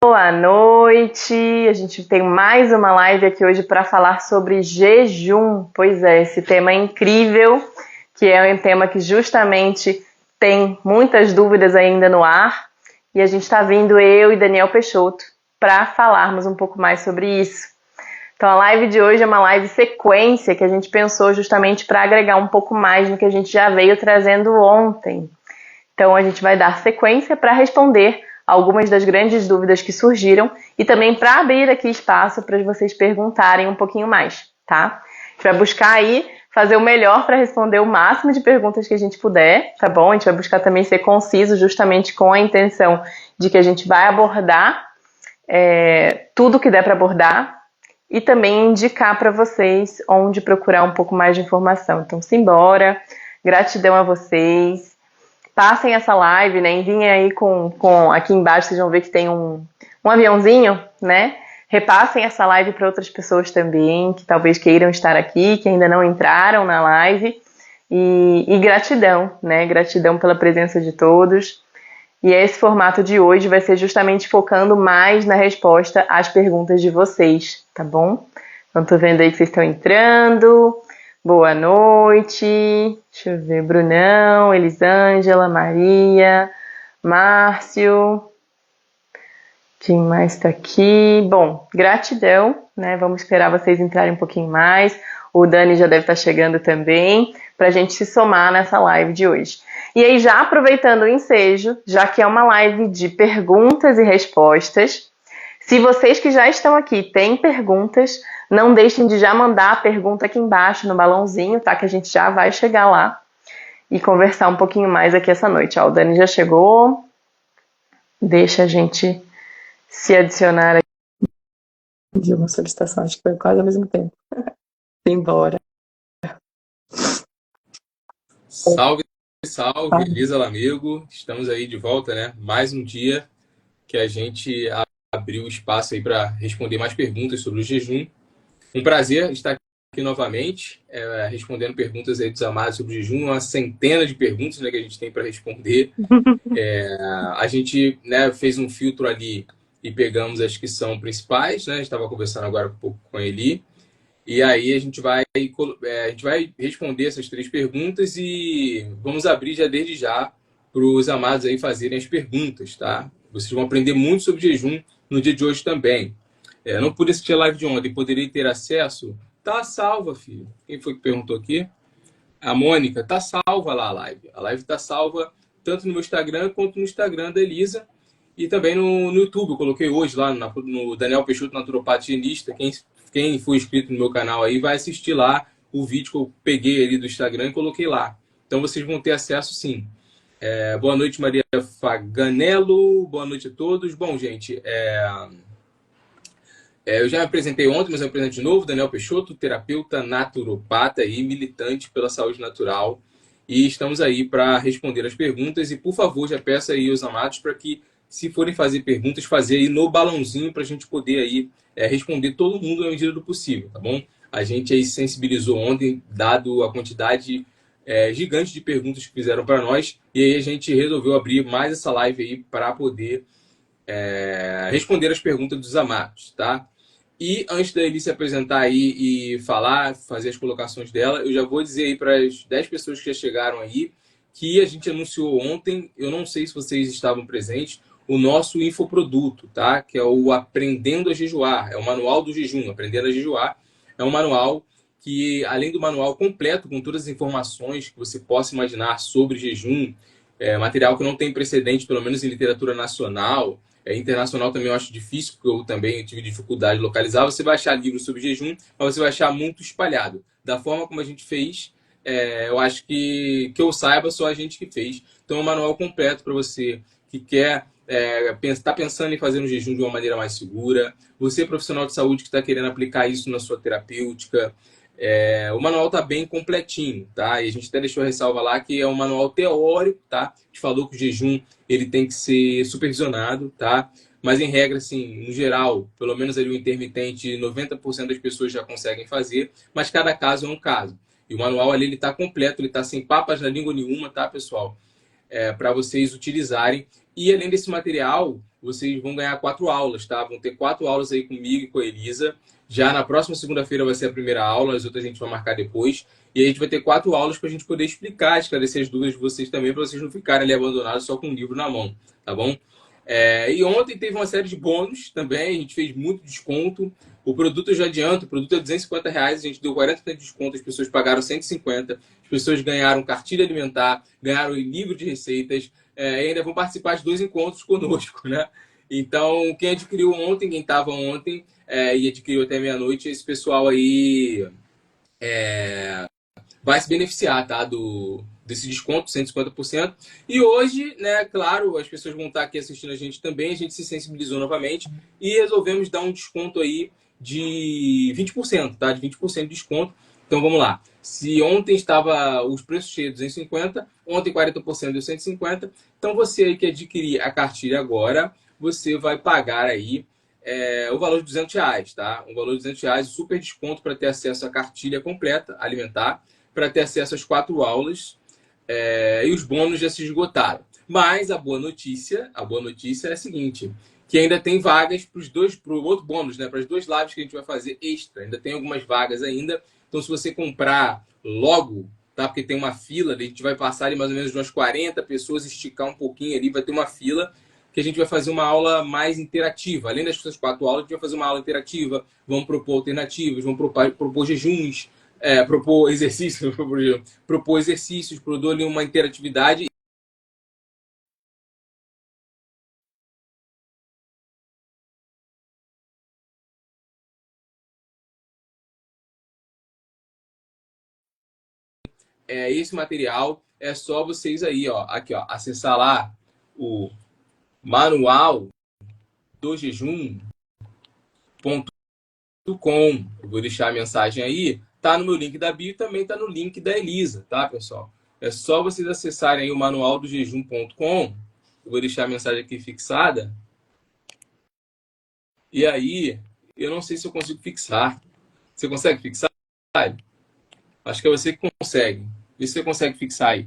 Boa noite! A gente tem mais uma live aqui hoje para falar sobre jejum. Pois é, esse tema é incrível, que é um tema que justamente tem muitas dúvidas ainda no ar. E a gente está vindo, eu e Daniel Peixoto, para falarmos um pouco mais sobre isso. Então a live de hoje é uma live sequência que a gente pensou justamente para agregar um pouco mais no que a gente já veio trazendo ontem. Então a gente vai dar sequência para responder algumas das grandes dúvidas que surgiram e também para abrir aqui espaço para vocês perguntarem um pouquinho mais, tá? A gente vai buscar aí fazer o melhor para responder o máximo de perguntas que a gente puder, tá bom? A gente vai buscar também ser conciso justamente com a intenção de que a gente vai abordar tudo que der para abordar e também indicar para vocês onde procurar um pouco mais de informação. Então, simbora. Gratidão a vocês. Passem essa live, né? Enviem aí aqui embaixo, vocês vão ver que tem um aviãozinho, né? Repassem essa live para outras pessoas também, que talvez queiram estar aqui, que ainda não entraram na live. E gratidão, né? Gratidão pela presença de todos. E esse formato de hoje vai ser justamente focando mais na resposta às perguntas de vocês, tá bom? Então, tô vendo aí que vocês estão entrando. Boa noite. Deixa eu ver. Brunão, Elisângela, Maria, Márcio. Quem mais tá aqui? Bom, gratidão, né? Vamos esperar vocês entrarem um pouquinho mais. O Dani já deve estar chegando também, pra gente se somar nessa live de hoje. E aí, já aproveitando o ensejo, já que é uma live de perguntas e respostas, se vocês que já estão aqui têm perguntas, não deixem de já mandar a pergunta aqui embaixo no balãozinho, tá? Que a gente já vai chegar lá e conversar um pouquinho mais aqui essa noite. Ó, o Dani já chegou. Deixa a gente se adicionar aqui. De uma solicitação, acho que foi quase ao mesmo tempo. Embora. Salve, salve, Elisa Lamego. Estamos aí de volta, né? Mais um dia que a gente abriu espaço aí para responder mais perguntas sobre o jejum. Um prazer estar aqui novamente, respondendo perguntas aí dos amados sobre o jejum, uma centena de perguntas, né, que a gente tem para responder. A gente, né, fez um filtro ali e pegamos as que são principais, né? A gente estava conversando agora um pouco com a Eli. E aí a gente vai responder essas três perguntas e vamos abrir já desde já para os amados aí fazerem as perguntas, tá? Vocês vão aprender muito sobre jejum no dia de hoje também. Não pude assistir a live de ontem, poderia ter acesso? Tá salva, filho. Quem foi que perguntou aqui? A Mônica, tá salva lá a live. A live tá salva tanto no meu Instagram quanto no Instagram da Elisa e também no YouTube. Eu coloquei hoje lá no Daniel Peixoto Naturopata Higienista. Quem for inscrito no meu canal aí vai assistir lá o vídeo que eu peguei ali do Instagram e coloquei lá. Então vocês vão ter acesso sim. Boa noite, Maria Faganello. Boa noite a todos. Bom, gente, eu já me apresentei ontem, mas eu apresento de novo. Daniel Peixoto, terapeuta naturopata e militante pela saúde natural. E estamos aí para responder as perguntas. E, por favor, já peço aí aos amados para que, se forem fazer perguntas, fazer aí no balãozinho para a gente poder aí responder todo mundo na medida do possível, tá bom? A gente aí se sensibilizou ontem, dado a quantidade gigante de perguntas que fizeram para nós. E aí a gente resolveu abrir mais essa live aí para poder responder as perguntas dos amados, tá? E antes da Eli se apresentar aí e falar, fazer as colocações dela, eu já vou dizer aí para as 10 pessoas que já chegaram aí que a gente anunciou ontem, eu não sei se vocês estavam presentes, o nosso infoproduto, tá? Que é o Aprendendo a Jejuar, é o Manual do Jejum, Aprendendo a Jejuar. É um manual que, além do manual completo, com todas as informações que você possa imaginar sobre jejum, material que não tem precedente, pelo menos em literatura nacional, internacional também eu acho difícil, porque eu também tive dificuldade de localizar. Você vai achar livros sobre jejum, mas você vai achar muito espalhado. Da forma como a gente fez, eu acho que eu saiba, só a gente que fez. Então é um manual completo para você que quer está pensando em fazer um jejum de uma maneira mais segura. Você, profissional de saúde, que está querendo aplicar isso na sua terapêutica. O manual está bem completinho, tá? E a gente até deixou a ressalva lá que é um manual teórico, tá? A gente falou que o jejum ele tem que ser supervisionado, tá? Mas em regra, assim, no geral, pelo menos ali o intermitente, 90% das pessoas já conseguem fazer, mas cada caso é um caso. E o manual ali ele está completo, ele está sem papas na língua nenhuma, tá, pessoal? Para vocês utilizarem. E além desse material, vocês vão ganhar 4 aulas, tá? Vão ter 4 aulas aí comigo e com a Elisa. Já na próxima segunda-feira vai ser a primeira aula, as outras a gente vai marcar depois. E a gente vai ter 4 aulas para a gente poder explicar, esclarecer as dúvidas de vocês também, para vocês não ficarem ali abandonados só com o livro na mão, tá bom? E ontem teve uma série de bônus também, a gente fez muito desconto. O produto eu já adianto, o produto é R$250, a gente deu 40% de desconto, as pessoas pagaram 150, as pessoas ganharam cartilha alimentar, ganharam livro de receitas, e ainda vão participar de 2 encontros conosco, né? Então, quem adquiriu ontem, quem estava ontem e adquiriu até meia-noite, esse pessoal aí vai se beneficiar, tá? Desse desconto, 150%. E hoje, né, claro, as pessoas vão estar aqui assistindo a gente também, a gente se sensibilizou novamente e resolvemos dar um desconto aí de 20%, tá? De 20% de desconto. Então vamos lá. Se ontem estava os preços cheios 250, ontem 40% deu 150. Então você aí que adquirir a cartilha agora, você vai pagar aí o valor de R$200, tá? Um valor de R$200, super desconto para ter acesso à cartilha completa alimentar, para ter acesso às 4 aulas, e os bônus já se esgotaram. Mas a boa notícia é a seguinte, que ainda tem vagas para o outro bônus, né? Para as 2 lives que a gente vai fazer extra. Ainda tem algumas vagas ainda. Então, se você comprar logo, tá? Porque tem uma fila, a gente vai passar ali mais ou menos umas 40 pessoas, esticar um pouquinho ali, vai ter uma fila que a gente vai fazer uma aula mais interativa. Além das 4 aulas, a gente vai fazer uma aula interativa, vamos propor alternativas, vamos propor jejuns, propor exercícios, propor ali uma interatividade. Esse material é só vocês aí, ó, aqui, ó, acessar lá o manual do jejum.com. Eu vou deixar a mensagem aí, tá no meu link da bio e também tá no link da Elisa, tá, pessoal? É só vocês acessarem aí o manual do jejum.com. Eu vou deixar a mensagem aqui fixada. E aí, eu não sei se eu consigo fixar. Você consegue fixar? Acho que é você que consegue. Vê se você consegue fixar aí.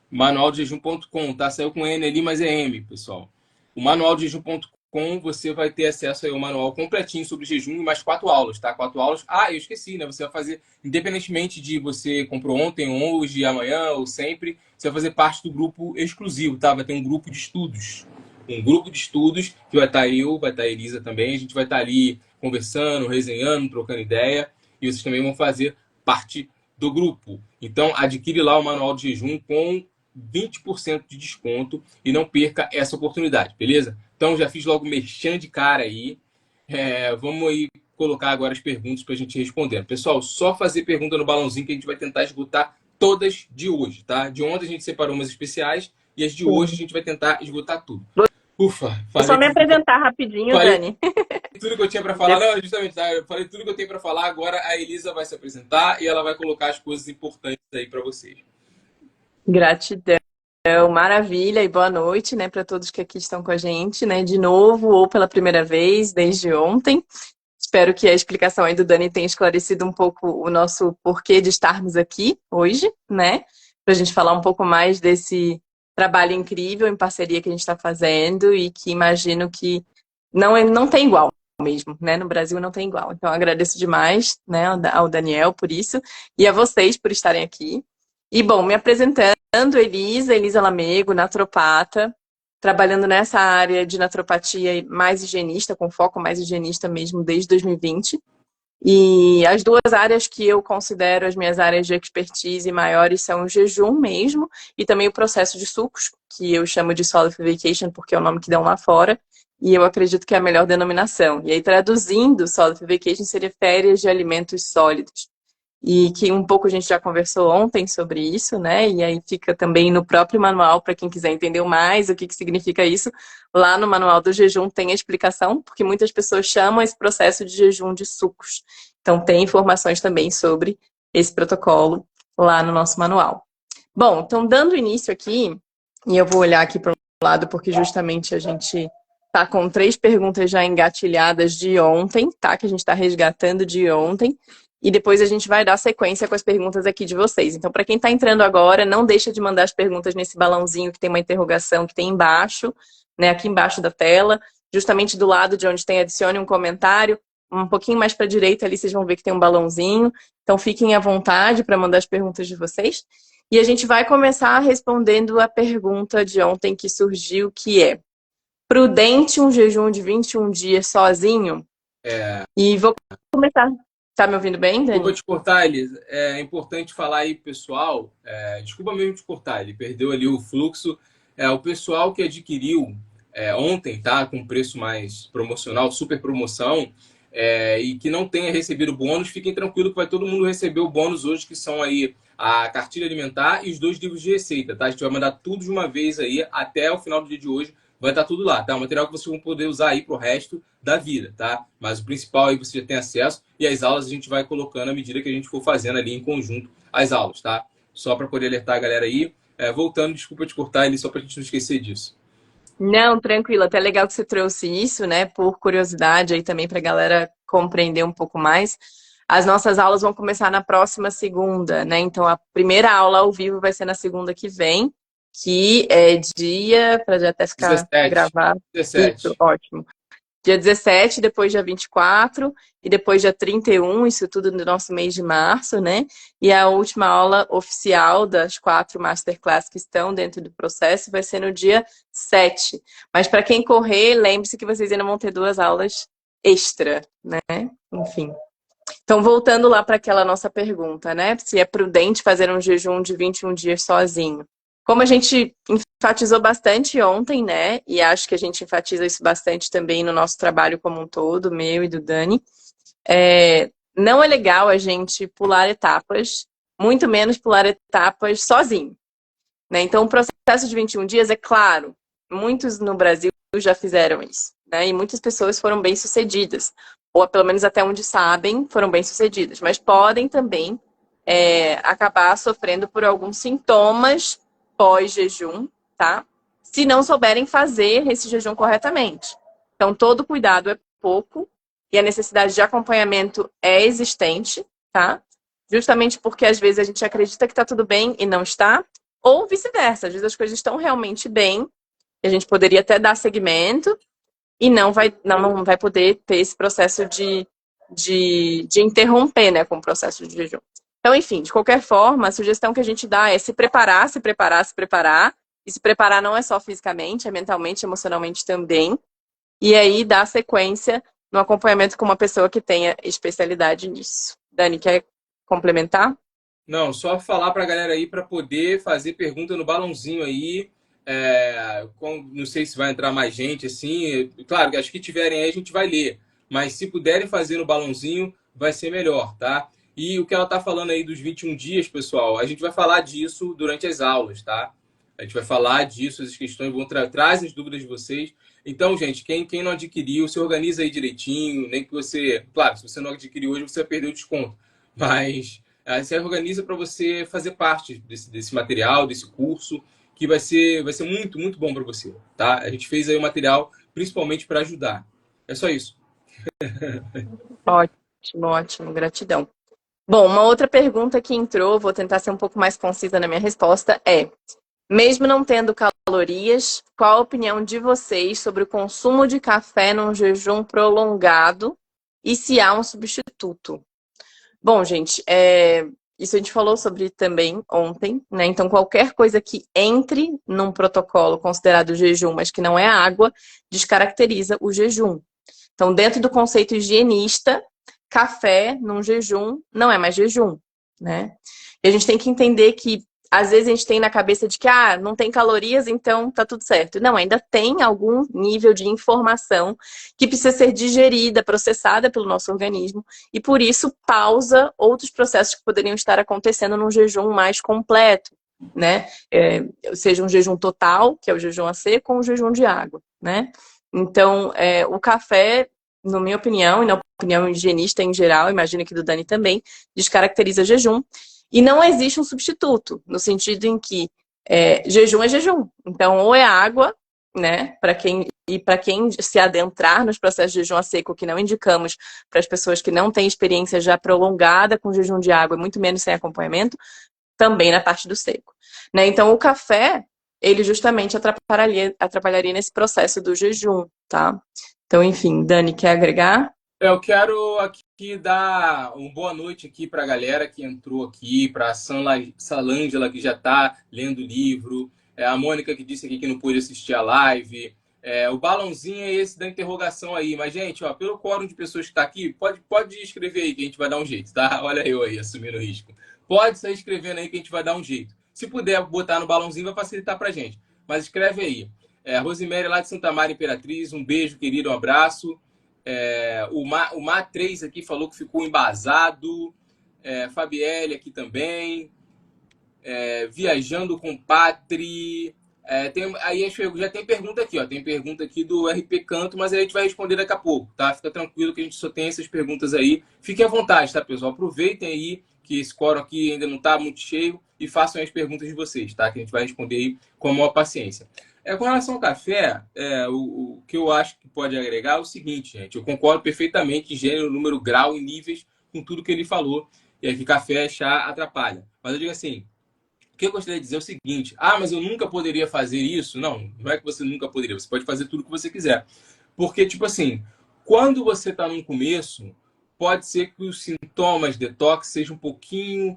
Manualdojejum.com, tá? Saiu com N ali, mas é M, pessoal. O manualdojejum.com, você vai ter acesso aí ao manual completinho sobre jejum e mais 4 aulas, tá? 4 aulas. Ah, eu esqueci, né? Você vai fazer, independentemente de você comprou ontem, hoje, amanhã ou sempre, você vai fazer parte do grupo exclusivo, tá? Vai ter um grupo de estudos. Um grupo de estudos que vai estar eu, vai estar a Elisa também. A gente vai estar ali conversando, resenhando, trocando ideia. E vocês também vão fazer parte do grupo. Então, adquire lá o manual de jejum com 20% de desconto e não perca essa oportunidade, beleza? Então, já fiz logo merchan de cara aí. Vamos aí colocar agora as perguntas para a gente responder. Pessoal, só fazer pergunta no balãozinho que a gente vai tentar esgotar todas de hoje, tá? De ontem a gente separou umas especiais e as de hoje a gente vai tentar esgotar tudo. Ufa, Vou só me apresentar rapidinho, Dani. Tudo que eu tinha para falar, não, justamente, tá? Eu falei tudo que eu tenho para falar, agora a Elisa vai se apresentar e ela vai colocar as coisas importantes aí para vocês. Gratidão, maravilha e boa noite, né, para todos que aqui estão com a gente, né, de novo ou pela primeira vez desde ontem. Espero que a explicação aí do Dani tenha esclarecido um pouco o nosso porquê de estarmos aqui hoje, né, para a gente falar um pouco mais desse trabalho incrível em parceria que a gente está fazendo e que imagino que não tem igual mesmo, né? No Brasil não tem igual. Então, eu agradeço demais, né, ao Daniel por isso e a vocês por estarem aqui. E, bom, me apresentando, Elisa Lamego, naturopata, trabalhando nessa área de naturopatia mais higienista, com foco mais higienista mesmo desde 2020. E as 2 áreas que eu considero as minhas áreas de expertise maiores são o jejum mesmo e também o processo de sucos, que eu chamo de solidification, porque é o nome que dão lá fora, e eu acredito que é a melhor denominação. E aí, traduzindo, solidification seria férias de alimentos sólidos. E que um pouco a gente já conversou ontem sobre isso, né? E aí fica também no próprio manual, para quem quiser entender mais o que significa isso. Lá no manual do jejum tem a explicação, porque muitas pessoas chamam esse processo de jejum de sucos. Então tem informações também sobre esse protocolo lá no nosso manual. Bom, então dando início aqui, e eu vou olhar aqui para o lado, porque justamente a gente tá com 3 perguntas já engatilhadas de ontem, tá? Que a gente está resgatando de ontem. E depois a gente vai dar sequência com as perguntas aqui de vocês. Então, para quem está entrando agora, não deixa de mandar as perguntas nesse balãozinho que tem uma interrogação que tem embaixo, né, aqui embaixo da tela. justamente do lado de onde tem adicione um comentário. Um pouquinho mais para a direita ali, vocês vão ver que tem um balãozinho. Então, fiquem à vontade para mandar as perguntas de vocês. E a gente vai começar respondendo a pergunta de ontem que surgiu, que é: prudente um jejum de 21 dias sozinho? E vou começar. Tá me ouvindo bem, Dani? Desculpa te cortar, Elis. É importante falar aí, pessoal. Desculpa mesmo te cortar, ele perdeu ali o fluxo. O pessoal que adquiriu ontem, tá? Com preço mais promocional, super promoção, e que não tenha recebido bônus, fiquem tranquilos que vai todo mundo receber o bônus hoje, que são aí a cartilha alimentar e os 2 livros de receita, tá? A gente vai mandar tudo de uma vez aí até o final do dia de hoje. Vai estar tudo lá, tá? O material que vocês vão poder usar aí pro resto da vida, tá? Mas o principal aí você já tem acesso e as aulas a gente vai colocando à medida que a gente for fazendo ali em conjunto as aulas, tá? Só para poder alertar a galera aí. Voltando, desculpa te cortar ele, só pra gente não esquecer disso. Não, tranquilo. Até legal que você trouxe isso, né? Por curiosidade aí também pra galera compreender um pouco mais. As nossas aulas vão começar na próxima segunda, né? Então a primeira aula ao vivo vai ser na segunda que vem, que é dia, para já até ficar 17. gravado. 17. Isso, ótimo. Dia 17, depois dia 24 e depois dia 31, isso tudo no nosso mês de março, né? E a última aula oficial das 4 masterclass que estão dentro do processo vai ser no dia 7. Mas para quem correr, lembre-se que vocês ainda vão ter 2 aulas extra, né? Enfim. Então, voltando lá para aquela nossa pergunta, né? Se é prudente fazer um jejum de 21 dias sozinho. Como a gente enfatizou bastante ontem, né? E acho que a gente enfatiza isso bastante também no nosso trabalho como um todo, meu e do Dani. Não é legal a gente pular etapas, muito menos pular etapas sozinho, né? Então, o processo de 21 dias, é claro, muitos no Brasil já fizeram isso, né? E muitas pessoas foram bem-sucedidas, ou pelo menos até onde sabem, foram bem-sucedidas, mas podem também acabar sofrendo por alguns sintomas pós-jejum, tá? Se não souberem fazer esse jejum corretamente. Então, todo cuidado é pouco e a necessidade de acompanhamento é existente, tá? Justamente porque às vezes a gente acredita que tá tudo bem e não está, ou vice-versa. Às vezes as coisas estão realmente bem e a gente poderia até dar seguimento e não vai poder ter esse processo de interromper, né, com o processo de jejum. Então, enfim, de qualquer forma, a sugestão que a gente dá é se preparar, se preparar, se preparar. E se preparar não é só fisicamente, é mentalmente, emocionalmente também. E aí dar sequência no acompanhamento com uma pessoa que tenha especialidade nisso. Dani, quer complementar? Não, só falar pra galera aí para poder fazer pergunta no balãozinho aí. Não sei se vai entrar mais gente, assim. Claro que acho que tiverem aí a gente vai ler. Mas se puderem fazer no balãozinho, vai ser melhor, tá? E o que ela tá falando aí dos 21 dias, pessoal, a gente vai falar disso durante as aulas, tá? A gente vai falar disso, as questões vão trazer as dúvidas de vocês. Então, gente, quem não adquiriu, se organiza aí direitinho, nem que você... Claro, se você não adquiriu hoje, você vai perder o desconto. Mas se organiza para você fazer parte desse material, desse curso, que vai ser muito, muito bom para você, tá? A gente fez aí o material principalmente para ajudar. É só isso. Ótimo, ótimo, gratidão. Bom, uma outra pergunta que entrou, vou tentar ser um pouco mais concisa na minha resposta, é: mesmo não tendo calorias, qual a opinião de vocês sobre o consumo de café num jejum prolongado e se há um substituto? Bom, gente, isso a gente falou sobre também ontem, né? Então, qualquer coisa que entre num protocolo considerado jejum, mas que não é água, descaracteriza o jejum. Então, dentro do conceito higienista, café num jejum não é mais jejum, né? E a gente tem que entender que às vezes a gente tem na cabeça de que não tem calorias, então tá tudo certo. Não, ainda tem algum nível de informação que precisa ser digerida, processada pelo nosso organismo, e por isso pausa outros processos que poderiam estar acontecendo num jejum mais completo, né? Seja um jejum total, que é o jejum a seco, ou um jejum de água, né? Então, o café, na minha opinião, e na opinião higienista em geral, imagino que do Dani também, descaracteriza jejum. E não existe um substituto, no sentido em que jejum é jejum. Então, ou é água, né, para quem se adentrar nos processos de jejum a seco, que não indicamos para as pessoas que não têm experiência já prolongada com jejum de água, muito menos sem acompanhamento, também na parte do seco, né? Então, o café, ele justamente atrapalharia nesse processo do jejum, tá? Então, enfim, Dani, quer agregar? Eu quero aqui dar uma boa noite aqui para a galera que entrou aqui, para a Salângela, que já está lendo o livro, a Mônica, que disse aqui que não pôde assistir a live, o balãozinho é esse da interrogação aí. Mas, gente, ó, pelo quórum de pessoas que está aqui, pode escrever aí que a gente vai dar um jeito, tá? Olha eu aí, assumindo o risco. Pode sair escrevendo aí que a gente vai dar um jeito. Se puder botar no balãozinho, vai facilitar para gente. Mas escreve aí. Rosemary lá de Santa Maria Imperatriz, um beijo, querido, um abraço. O Ma3 aqui falou que ficou embasado. Fabielle aqui também. Viajando com Patri. Aí já tem pergunta aqui, ó. Tem pergunta aqui do RP Canto, mas aí a gente vai responder daqui a pouco, tá? Fica tranquilo que a gente só tem essas perguntas aí. Fiquem à vontade, tá, pessoal? Aproveitem aí que esse quórum aqui ainda não tá muito cheio e façam as perguntas de vocês, tá? Que a gente vai responder aí com a maior paciência. Com relação ao café, o que eu acho que pode agregar é o seguinte, gente. Eu concordo perfeitamente em gênero, número, grau e níveis com tudo que ele falou. E aqui café, chá atrapalha. Mas eu digo assim, o que eu gostaria de dizer é o seguinte: mas eu nunca poderia fazer isso. Não é que você nunca poderia. Você pode fazer tudo o que você quiser. Porque, tipo assim, quando você está no começo, pode ser que os sintomas detox sejam um pouquinho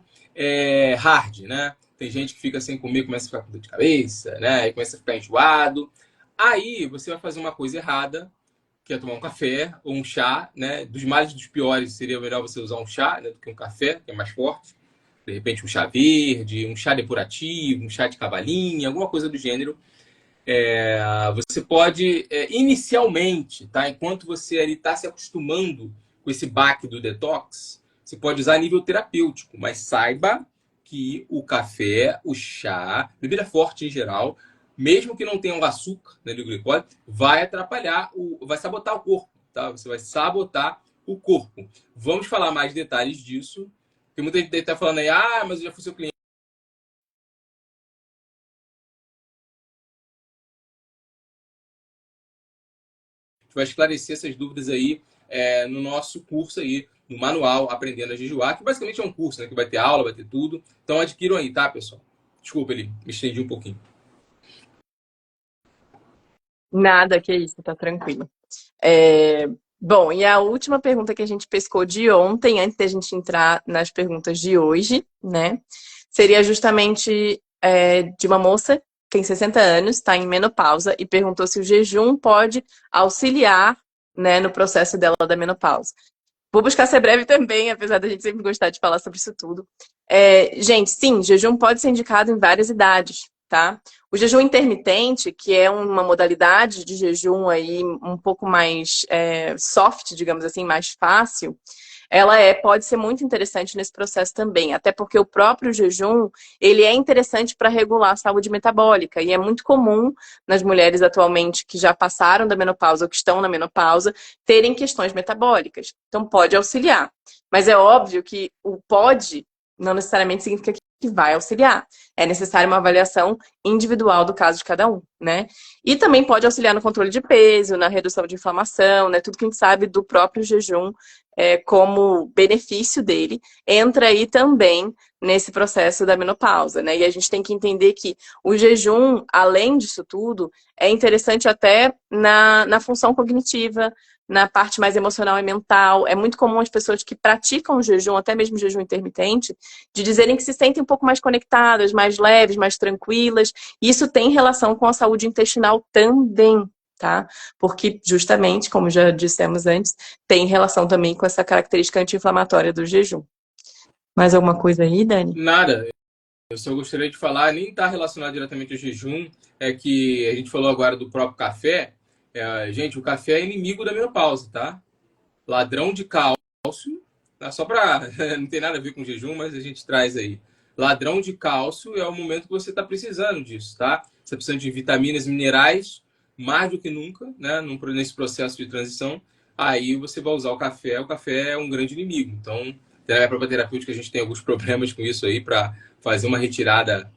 hard, né? Tem gente que fica sem comer, começa a ficar com dor de cabeça, né? E começa a ficar enjoado. Aí você vai fazer uma coisa errada, que é tomar um café ou um chá, né? Dos males dos piores, seria melhor você usar um chá, né, do que um café, que é mais forte. De repente um chá verde, um chá depurativo, um chá de cavalinha, alguma coisa do gênero. Você pode, inicialmente, tá? Enquanto você ali está se acostumando com esse baque do detox, você pode usar a nível terapêutico, mas saiba que o café, o chá, bebida forte em geral, mesmo que não tenha o açúcar, né, do glicose, vai atrapalhar, vai sabotar o corpo, tá? Você vai sabotar o corpo. Vamos falar mais detalhes disso, porque muita gente está falando aí, mas eu já fui seu cliente. A gente vai esclarecer essas dúvidas aí no nosso curso aí, no manual Aprendendo a Jejuar, que basicamente é um curso, né? Que vai ter aula, vai ter tudo. Então adquiram aí, tá, pessoal? Desculpa, ele me estendi um pouquinho. Nada, que isso, tá tranquilo. Bom, e a última pergunta que a gente pescou de ontem, antes da gente entrar nas perguntas de hoje, né? Seria justamente de uma moça que tem 60 anos, está em menopausa, e perguntou se o jejum pode auxiliar, né, no processo dela da menopausa. Vou buscar ser breve também, apesar da gente sempre gostar de falar sobre isso tudo. Gente, sim, jejum pode ser indicado em várias idades, tá? O jejum intermitente, que é uma modalidade de jejum aí um pouco mais soft, digamos assim, mais fácil, ela pode ser muito interessante nesse processo também, até porque o próprio jejum, ele é interessante para regular a saúde metabólica, e é muito comum nas mulheres atualmente que já passaram da menopausa ou que estão na menopausa, terem questões metabólicas. Então pode auxiliar. Mas é óbvio que o pode não necessariamente significa que vai auxiliar. É necessária uma avaliação individual do caso de cada um, né? E também pode auxiliar no controle de peso, na redução de inflamação, né? Tudo que a gente sabe do próprio jejum como benefício dele, entra aí também nesse processo da menopausa, né? E a gente tem que entender que o jejum, além disso tudo, é interessante até na função cognitiva, na parte mais emocional e mental. É muito comum as pessoas que praticam o jejum, até mesmo o jejum intermitente, de dizerem que se sentem um pouco mais conectadas, mais leves, mais tranquilas. E isso tem relação com a saúde intestinal também, tá? Porque, justamente, como já dissemos antes, tem relação também com essa característica anti-inflamatória do jejum. Mais alguma coisa aí, Dani? Nada. Eu só gostaria de falar, nem está relacionado diretamente ao jejum, é que a gente falou agora do próprio café. Gente, o café é inimigo da menopausa, tá? Ladrão de cálcio, tá? Só para... não tem nada a ver com jejum, mas a gente traz aí. Ladrão de cálcio é o momento que você está precisando disso, tá? Você precisa de vitaminas e minerais, mais do que nunca, né? Nesse processo de transição. Aí você vai usar o café é um grande inimigo. Então, na própria terapêutica, a gente tem alguns problemas com isso aí, para fazer uma retirada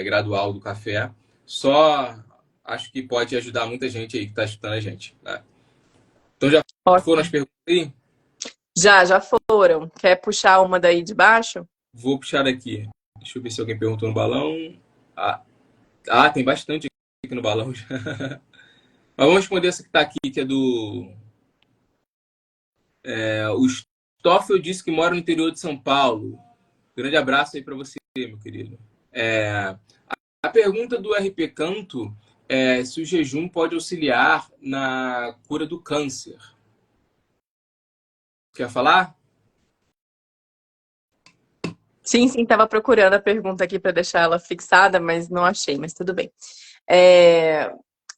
gradual do café. Só acho que pode ajudar muita gente aí que está escutando a gente, né? Então já foram as perguntas aí? Já foram. Quer puxar uma daí de baixo? Vou puxar aqui. Deixa eu ver se alguém perguntou no balão. Ah, tem bastante aqui no balão já. Mas vamos responder essa que está aqui, que é do... o Stoffel disse que mora no interior de São Paulo. Grande abraço aí para você, meu querido. A pergunta do RP Canto é se o jejum pode auxiliar na cura do câncer. Quer falar? Sim, estava procurando a pergunta aqui para deixar ela fixada, mas não achei, mas tudo bem.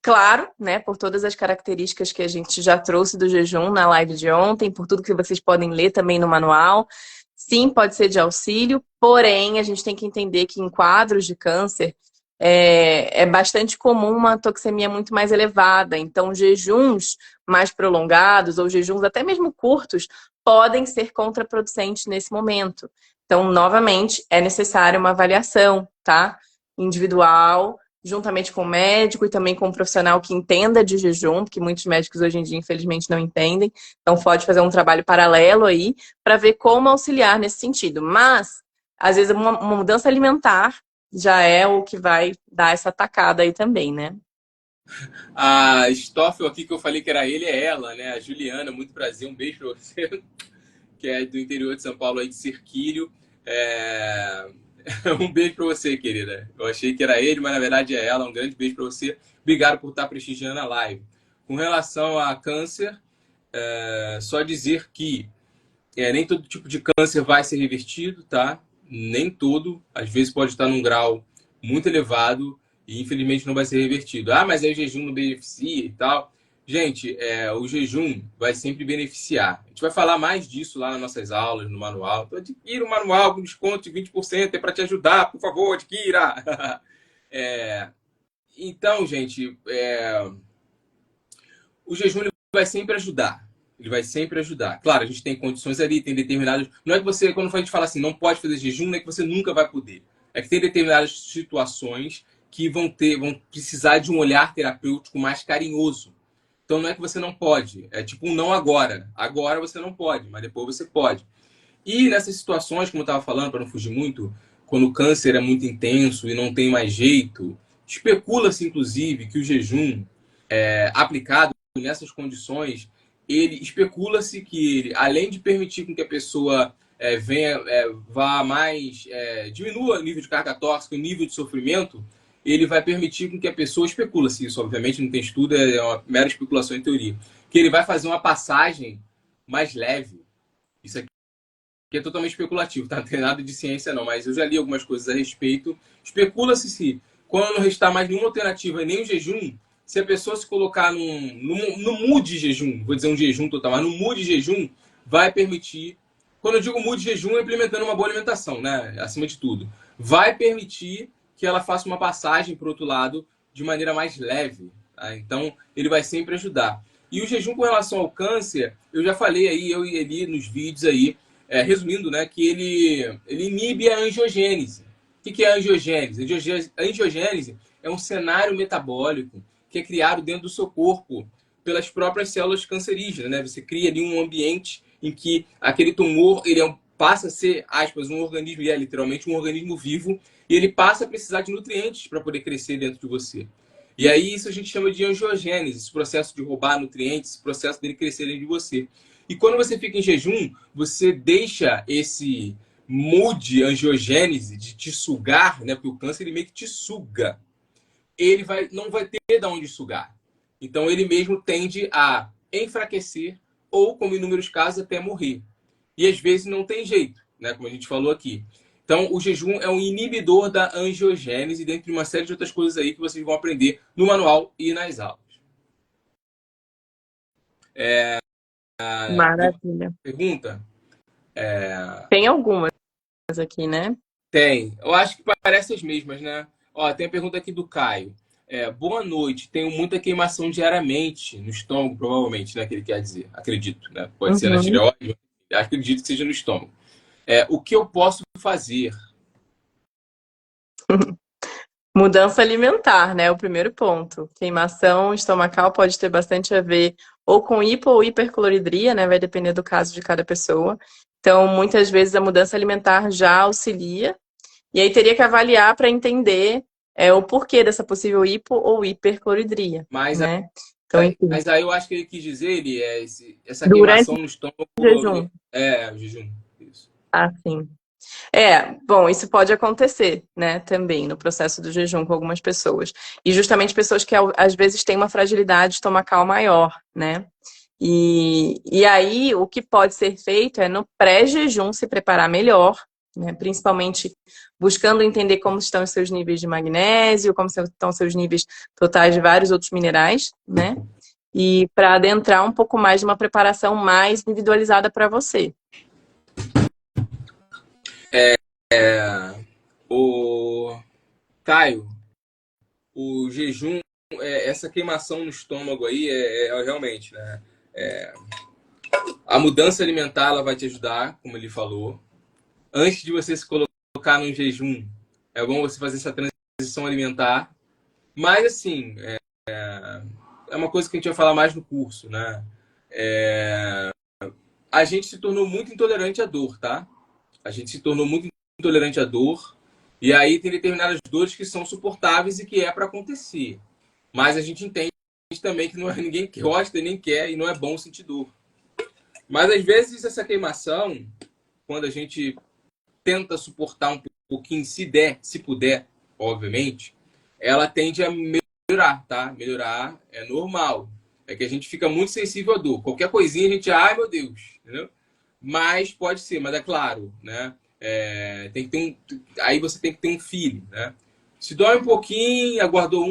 Claro, né, por todas as características que a gente já trouxe do jejum na live de ontem, por tudo que vocês podem ler também no manual, sim, pode ser de auxílio, porém, a gente tem que entender que em quadros de câncer é bastante comum uma toxemia muito mais elevada, então jejuns mais prolongados ou jejuns até mesmo curtos podem ser contraproducentes nesse momento. Então, novamente, é necessária uma avaliação, tá? Individual, juntamente com o médico e também com um profissional que entenda de jejum, porque muitos médicos hoje em dia, infelizmente, não entendem. Então, pode fazer um trabalho paralelo aí para ver como auxiliar nesse sentido. Mas, às vezes, uma mudança alimentar já é o que vai dar essa tacada aí também, né? A Stoffel aqui que eu falei que era ele, é ela, né? A Juliana, muito prazer, um beijo pra você, que é do interior de São Paulo, aí de Cerquilho. Um beijo pra você, querida. Eu achei que era ele, mas na verdade é ela. Um grande beijo pra você. Obrigado por estar prestigiando a live. Com relação a câncer, só dizer que nem todo tipo de câncer vai ser revertido, tá? Nem todo. Às vezes pode estar num grau muito elevado e infelizmente não vai ser revertido. Ah, mas aí o jejum não beneficia e tal. Gente, o jejum vai sempre beneficiar. A gente vai falar mais disso lá nas nossas aulas, no manual. Então, adquira o manual com desconto de 20%, é para te ajudar, por favor, adquira. Então, gente, o jejum ele vai sempre ajudar. Ele vai sempre ajudar. Claro, a gente tem condições ali, tem determinadas... Não é que você, quando a gente fala assim, não pode fazer jejum, não é que você nunca vai poder. É que tem determinadas situações que vão precisar de um olhar terapêutico mais carinhoso. Então não é que você não pode, é tipo um não agora. Agora você não pode, mas depois você pode. E nessas situações, como eu estava falando, para não fugir muito, quando o câncer é muito intenso e não tem mais jeito, especula-se inclusive que o jejum aplicado nessas condições, especula-se que ele, além de permitir com que a pessoa vá mais, diminua o nível de carga tóxica, o nível de sofrimento, ele vai permitir com que a pessoa, especula-se isso, obviamente não tem estudo, é uma mera especulação em teoria, que ele vai fazer uma passagem mais leve. Isso aqui é totalmente especulativo, tá? Não tem nada de ciência não, mas eu já li algumas coisas a respeito. Especula-se se, quando não restar mais nenhuma alternativa, nem o jejum, se a pessoa se colocar no mood de jejum, vou dizer um jejum total, mas no mood de jejum, vai permitir, quando eu digo mood de jejum, é implementando uma boa alimentação, né? Acima de tudo. Vai permitir que ela faça uma passagem para o outro lado de maneira mais leve. Tá? Então, ele vai sempre ajudar. E o jejum com relação ao câncer, eu já falei aí, eu e Eli, nos vídeos aí, resumindo, né, que ele inibe a angiogênese. O que é a angiogênese? A angiogênese é um cenário metabólico que é criado dentro do seu corpo pelas próprias células cancerígenas. Né? Você cria ali um ambiente em que aquele tumor passa a ser, aspas, um organismo, e é literalmente um organismo vivo, e ele passa a precisar de nutrientes para poder crescer dentro de você. E aí isso a gente chama de angiogênese, esse processo de roubar nutrientes, esse processo dele crescer dentro de você. E quando você fica em jejum, você deixa esse mood angiogênese de te sugar, né? Porque o câncer ele meio que te suga. Ele não vai ter de onde sugar. Então ele mesmo tende a enfraquecer ou, como em inúmeros casos, até morrer. E às vezes não tem jeito, né? Como a gente falou aqui. Então, o jejum é um inibidor da angiogênese, dentre uma série de outras coisas aí que vocês vão aprender no manual e nas aulas. Maravilha. Pergunta? Tem algumas aqui, né? Tem. Eu acho que parece as mesmas, né? Ó, tem a pergunta aqui do Caio. Boa noite. Tenho muita queimação diariamente no estômago, provavelmente, né? Que ele quer dizer. Acredito, né? Pode ser na tireoide. Acredito que seja no estômago. O que eu posso fazer? Mudança alimentar, né? O primeiro ponto. Queimação estomacal pode ter bastante a ver ou com hipo ou hipercloridria, né? Vai depender do caso de cada pessoa. Então, muitas vezes a mudança alimentar já auxilia. E aí teria que avaliar para entender o porquê dessa possível hipo ou hipercloridria, Mas, né? Então, enfim, mas aí eu acho que ele quis dizer, ele essa durante queimação no estômago. o jejum. O jejum. Isso. Sim. Bom, isso pode acontecer, né, também no processo do jejum com algumas pessoas. E justamente pessoas que às vezes têm uma fragilidade estomacal maior, né? E aí, o que pode ser feito é no pré-jejum se preparar melhor, né? Principalmente buscando entender como estão os seus níveis de magnésio, como estão os seus níveis totais de vários outros minerais, né? E para adentrar um pouco mais de uma preparação mais individualizada para você. O Caio, o jejum, essa queimação no estômago aí realmente, né? A mudança alimentar ela vai te ajudar, como ele falou. Antes de você se colocar no jejum, é bom você fazer essa transição alimentar. Mas assim, é uma coisa que a gente vai falar mais no curso, né? A gente se tornou muito intolerante à dor, tá? A gente se tornou muito intolerante à dor. E aí tem determinadas dores que são suportáveis e que é para acontecer. Mas a gente entende também que não é ninguém que gosta e nem quer e não é bom sentir dor. Mas às vezes essa queimação, quando a gente tenta suportar um pouquinho, se puder, obviamente, ela tende a melhorar, tá? Melhorar é normal. É que a gente fica muito sensível à dor. Qualquer coisinha a gente, ai meu Deus, entendeu? Mas pode ser, mas é claro, né? Tem que ter aí você tem que ter um feeling, né? Se dói um pouquinho, aguardou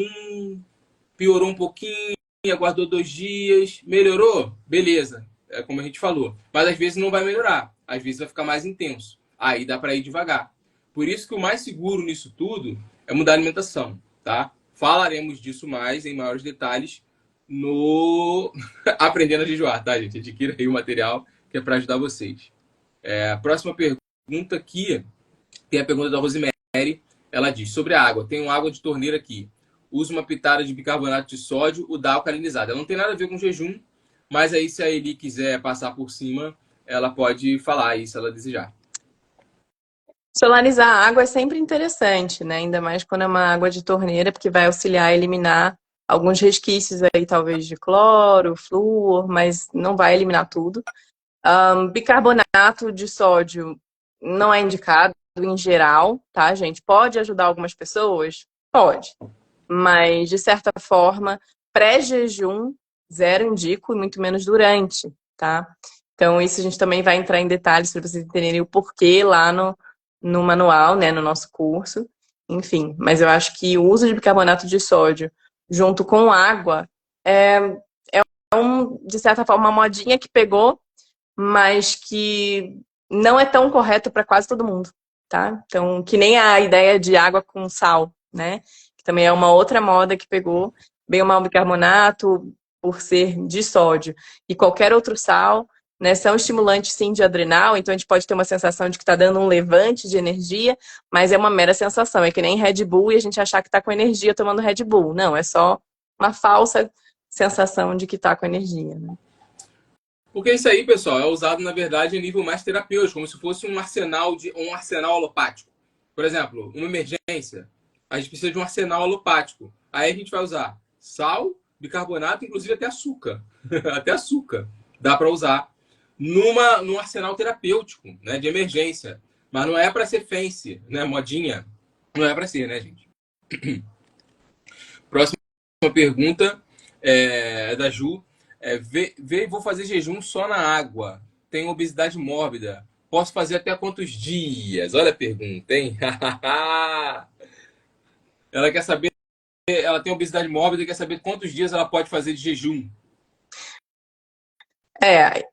piorou um pouquinho, aguardou 2 dias, melhorou, beleza, é como a gente falou. Mas às vezes não vai melhorar, às vezes vai ficar mais intenso. Aí dá para ir devagar. Por isso que o mais seguro nisso tudo é mudar a alimentação, tá? Falaremos disso mais em maiores detalhes no Aprendendo a Jejuar, tá, gente? Adquira aí o material que é para ajudar vocês. A próxima pergunta aqui tem a pergunta da Rosemary. Ela diz, sobre a água, tenho água de torneira aqui. Uso uma pitada de bicarbonato de sódio, o dá alcalinizado. Ela não tem nada a ver com jejum, mas aí se a Eli quiser passar por cima, ela pode falar aí se ela desejar. Solarizar a água é sempre interessante, né? Ainda mais quando é uma água de torneira, porque vai auxiliar a eliminar alguns resquícios aí, talvez de cloro, flúor, mas não vai eliminar tudo. Bicarbonato de sódio não é indicado em geral, tá, gente? Pode ajudar algumas pessoas? Pode. Mas, de certa forma, pré-jejum, zero indico, e muito menos durante, tá? Então, isso a gente também vai entrar em detalhes para vocês entenderem o porquê lá no manual, né, no nosso curso. Enfim, mas eu acho que o uso de bicarbonato de sódio junto com água é de certa forma, uma modinha que pegou, mas que não é tão correto para quase todo mundo, tá? Então, que nem a ideia de água com sal, né? Que também é uma outra moda que pegou, bem ou mal bicarbonato, por ser de sódio. E qualquer outro sal, né? São estimulantes, sim, de adrenal, então a gente pode ter uma sensação de que está dando um levante de energia, mas é uma mera sensação. É que nem Red Bull e a gente achar que está com energia tomando Red Bull. Não, é só uma falsa sensação de que está com energia, né? Porque isso aí, pessoal, é usado, na verdade, a nível mais terapêutico, como se fosse um arsenal alopático. Por exemplo, uma emergência, a gente precisa de um arsenal alopático. Aí a gente vai usar sal, bicarbonato, inclusive até açúcar. Até açúcar dá para usar num arsenal terapêutico, né, de emergência. Mas não é para ser fancy, né, modinha. Não é para ser, né, gente? Próxima pergunta é da Ju. Vou fazer jejum só na água. Tenho obesidade mórbida. Posso fazer até quantos dias? Olha a pergunta, hein? Ela quer saber, ela tem obesidade mórbida e quer saber quantos dias ela pode fazer de jejum.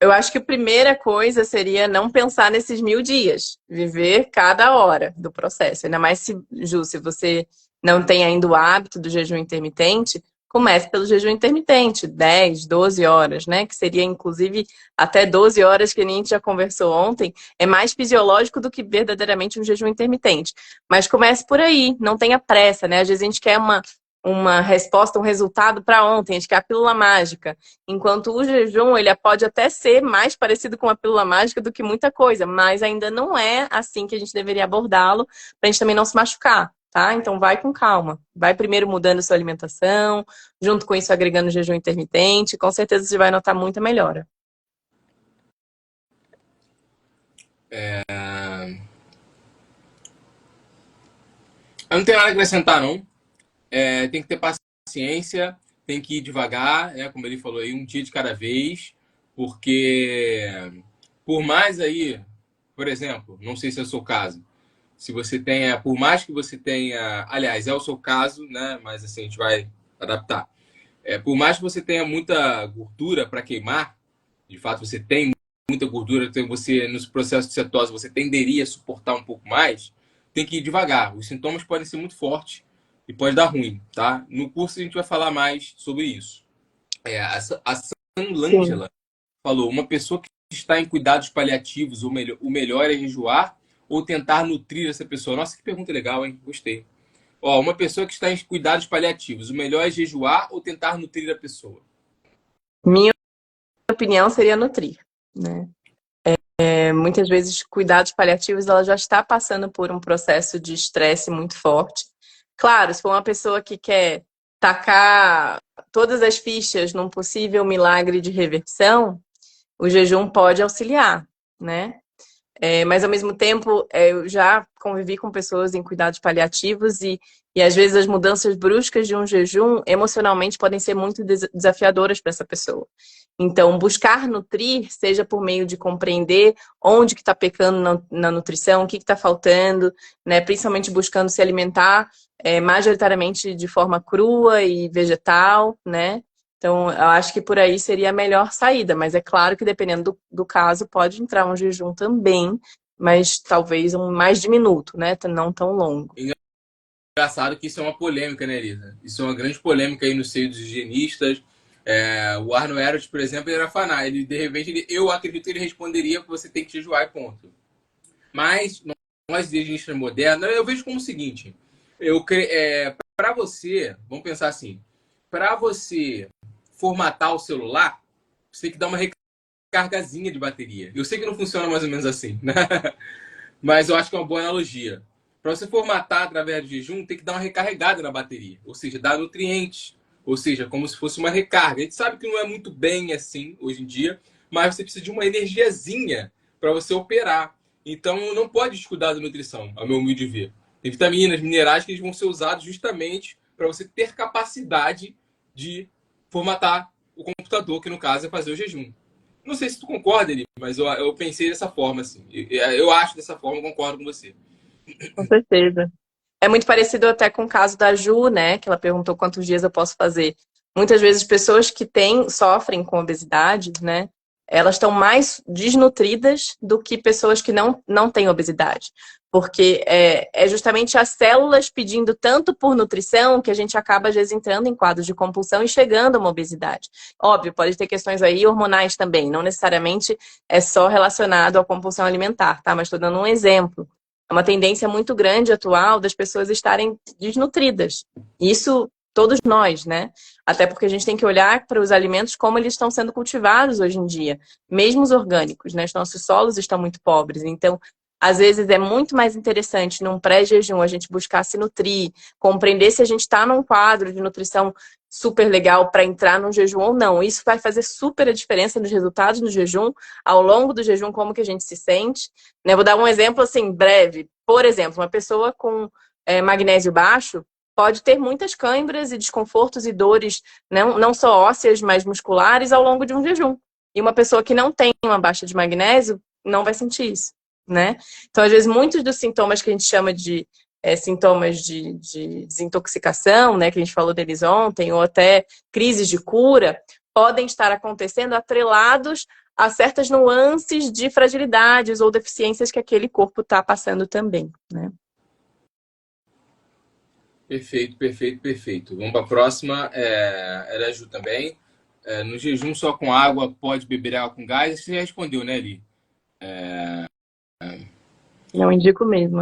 Eu acho que a primeira coisa seria não pensar nesses 1000 dias. Viver cada hora do processo. Ainda mais Ju, se você não tem ainda o hábito do jejum intermitente, comece pelo jejum intermitente, 10, 12 horas, né? Que seria, inclusive, até 12 horas, que a gente já conversou ontem, é mais fisiológico do que verdadeiramente um jejum intermitente. Mas comece por aí, não tenha pressa, né? Às vezes a gente quer uma resposta, um resultado para ontem, a gente quer a pílula mágica. Enquanto o jejum, ele pode até ser mais parecido com a pílula mágica do que muita coisa, mas ainda não é assim que a gente deveria abordá-lo, para a gente também não se machucar. tá? Então vai com calma. Vai primeiro mudando sua alimentação, junto com isso agregando jejum intermitente, com certeza você vai notar muita melhora. Eu não tenho nada a acrescentar, não. Tem que ter paciência, tem que ir devagar, como ele falou aí, um dia de cada vez, porque por mais aí, por exemplo, não sei se é o seu caso, se você tenha, por mais que você tenha, aliás, é o seu caso, né? Mas assim, a gente vai adaptar. Por mais que você tenha muita gordura para queimar, de fato você tem muita gordura, então você, nos processos de cetose, você tenderia a suportar um pouco mais, tem que ir devagar. Os sintomas podem ser muito fortes e pode dar ruim, tá? No curso a gente vai falar mais sobre isso. A Sanlângela falou, uma pessoa que está em cuidados paliativos, o melhor é jejuar ou tentar nutrir essa pessoa? Nossa, que pergunta legal, hein? Gostei. Ó, uma pessoa que está em cuidados paliativos, o melhor é jejuar ou tentar nutrir a pessoa? Minha opinião seria nutrir, né? Muitas vezes, cuidados paliativos, ela já está passando por um processo de estresse muito forte. Claro, se for uma pessoa que quer tacar todas as fichas num possível milagre de reversão, o jejum pode auxiliar, né? Mas, ao mesmo tempo, eu já convivi com pessoas em cuidados paliativos e às vezes, as mudanças bruscas de um jejum, emocionalmente, podem ser muito desafiadoras para essa pessoa. Então, buscar nutrir, seja por meio de compreender onde que está pecando na nutrição, o que está faltando, né? Principalmente buscando se alimentar majoritariamente de forma crua e vegetal, né? Então, eu acho que por aí seria a melhor saída, mas é claro que dependendo do caso, pode entrar um jejum também, mas talvez um mais diminuto, né? Não tão longo. Engraçado que isso é uma polêmica, né, Elisa? Isso é uma grande polêmica aí no seio dos higienistas. O Arno Erod, por exemplo, ele era fanático. Ele, de repente, eu acredito que ele responderia que você tem que jejuar e ponto. Mas nós, higienistas modernos, eu vejo como o seguinte. Para você, vamos pensar assim, para você formatar o celular, você tem que dar uma recargazinha de bateria. Eu sei que não funciona mais ou menos assim, né? Mas eu acho que é uma boa analogia. Para você formatar através do jejum, tem que dar uma recarregada na bateria, ou seja, dar nutrientes, ou seja, como se fosse uma recarga. A gente sabe que não é muito bem assim hoje em dia, mas você precisa de uma energiazinha para você operar. Então não pode descuidar da nutrição, ao meu humilde ver. Tem vitaminas, minerais que eles vão ser usados justamente para você ter capacidade de formatar o computador, que no caso é fazer o jejum. Não sei se tu concorda, Eli, mas eu pensei dessa forma, assim. Eu acho dessa forma, concordo com você. Com certeza. É muito parecido até com o caso da Ju, né? Que ela perguntou quantos dias eu posso fazer. Muitas vezes pessoas que sofrem com obesidade, né? Elas estão mais desnutridas do que pessoas que não têm obesidade. Porque é justamente as células pedindo tanto por nutrição que a gente acaba, às vezes, entrando em quadros de compulsão e chegando a uma obesidade. Óbvio, pode ter questões aí hormonais também. Não necessariamente é só relacionado à compulsão alimentar, tá? Mas estou dando um exemplo. É uma tendência muito grande atual das pessoas estarem desnutridas. Isso todos nós, né? Até porque a gente tem que olhar para os alimentos como eles estão sendo cultivados hoje em dia, mesmo os orgânicos, né? Os nossos solos estão muito pobres. Então, às vezes é muito mais interessante num pré-jejum a gente buscar se nutrir, compreender se a gente está num quadro de nutrição super legal para entrar no jejum ou não. Isso vai fazer super a diferença nos resultados do jejum, ao longo do jejum, como que a gente se sente. Né? Vou dar um exemplo assim, breve. Por exemplo, uma pessoa com magnésio baixo pode ter muitas câimbras e desconfortos e dores, não só ósseas, mas musculares ao longo de um jejum. E uma pessoa que não tem uma baixa de magnésio não vai sentir isso, né? Então, às vezes, muitos dos sintomas que a gente chama de sintomas de desintoxicação, né, que a gente falou deles ontem, ou até crises de cura, podem estar acontecendo atrelados a certas nuances de fragilidades ou deficiências que aquele corpo está passando também, né? Perfeito, perfeito, perfeito. Vamos para a próxima. Era a Ju também. No jejum só com água, pode beber água com gás? Você já respondeu, né, Eli? Não indico mesmo,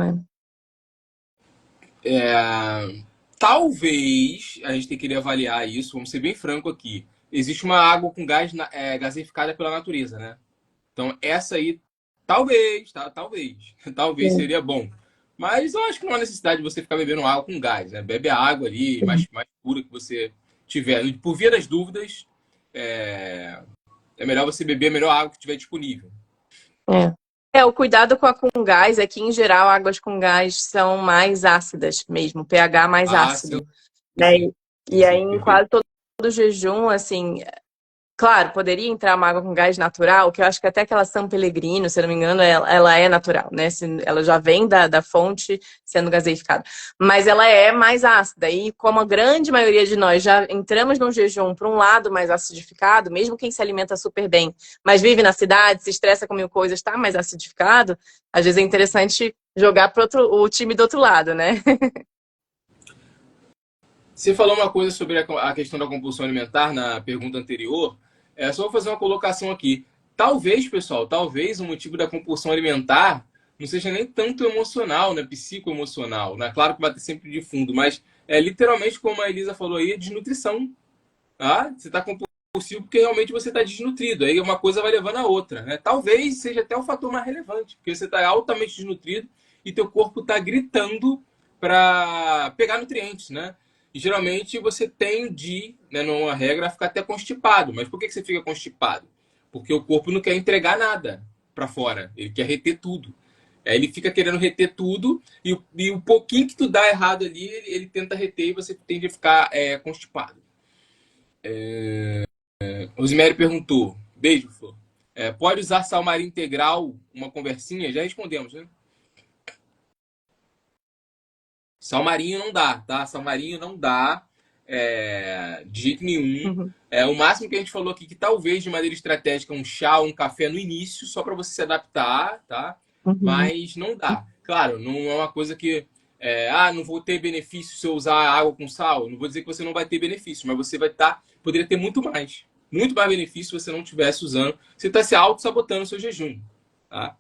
Talvez a gente queria avaliar isso, vamos ser bem franco aqui. Existe uma água com gás gaseificada pela natureza, né? Então, essa aí, talvez, tá? Talvez Sim. seria bom. Mas eu acho que não há necessidade de você ficar bebendo água com gás, né? Bebe a água ali, mais pura que você tiver. Por via das dúvidas, é, é melhor você beber a melhor água que tiver disponível. É. O cuidado com gás é que, em geral, águas com gás são mais ácidas mesmo, pH mais Ah, sim, ácido, né? sim, sim, E aí, sim, em perfeito. quase todo jejum, assim, claro, poderia entrar uma água com gás natural, que eu acho que até aquela San Pellegrino, se eu não me engano, ela é natural, né? Ela já vem da fonte sendo gaseificada. Mas ela é mais ácida. E como a grande maioria de nós já entramos num jejum para um lado mais acidificado, mesmo quem se alimenta super bem, mas vive na cidade, se estressa com mil coisas, está mais acidificado, às vezes é interessante jogar para o time do outro lado, né? Você falou uma coisa sobre a questão da compulsão alimentar na pergunta anterior. É só vou fazer uma colocação aqui. Talvez, pessoal, talvez o motivo da compulsão alimentar não seja nem tanto emocional, né? Psicoemocional, né? Claro que vai ter sempre de fundo, mas é literalmente, como a Elisa falou aí, é desnutrição. Tá? Você está compulsivo porque realmente você está desnutrido. Aí uma coisa vai levando a outra, né? Talvez seja até o fator mais relevante, porque você está altamente desnutrido e teu corpo está gritando para pegar nutrientes, né? E geralmente você tende, né, numa regra, a ficar até constipado. Mas por que você fica constipado? Porque o corpo não quer entregar nada para fora. Ele quer reter tudo. Aí ele fica querendo reter tudo e o pouquinho que tu dá errado ali, ele tenta reter e você tende a ficar constipado. Rosemary perguntou. Beijo, Flor. Pode usar sal marinho integral, uma conversinha? Já respondemos, né? Sal marinho não dá, tá? Sal marinho não dá de jeito nenhum. Uhum. O máximo que a gente falou aqui, que talvez de maneira estratégica, um chá ou um café no início, só para você se adaptar, tá? Uhum. Mas não dá. Claro, não é uma coisa que. Não vou ter benefício se eu usar água com sal. Não vou dizer que você não vai ter benefício, mas você vai estar. Poderia ter muito mais. Muito mais benefício se você não estivesse usando. Você está se auto-sabotando o seu jejum. Tá?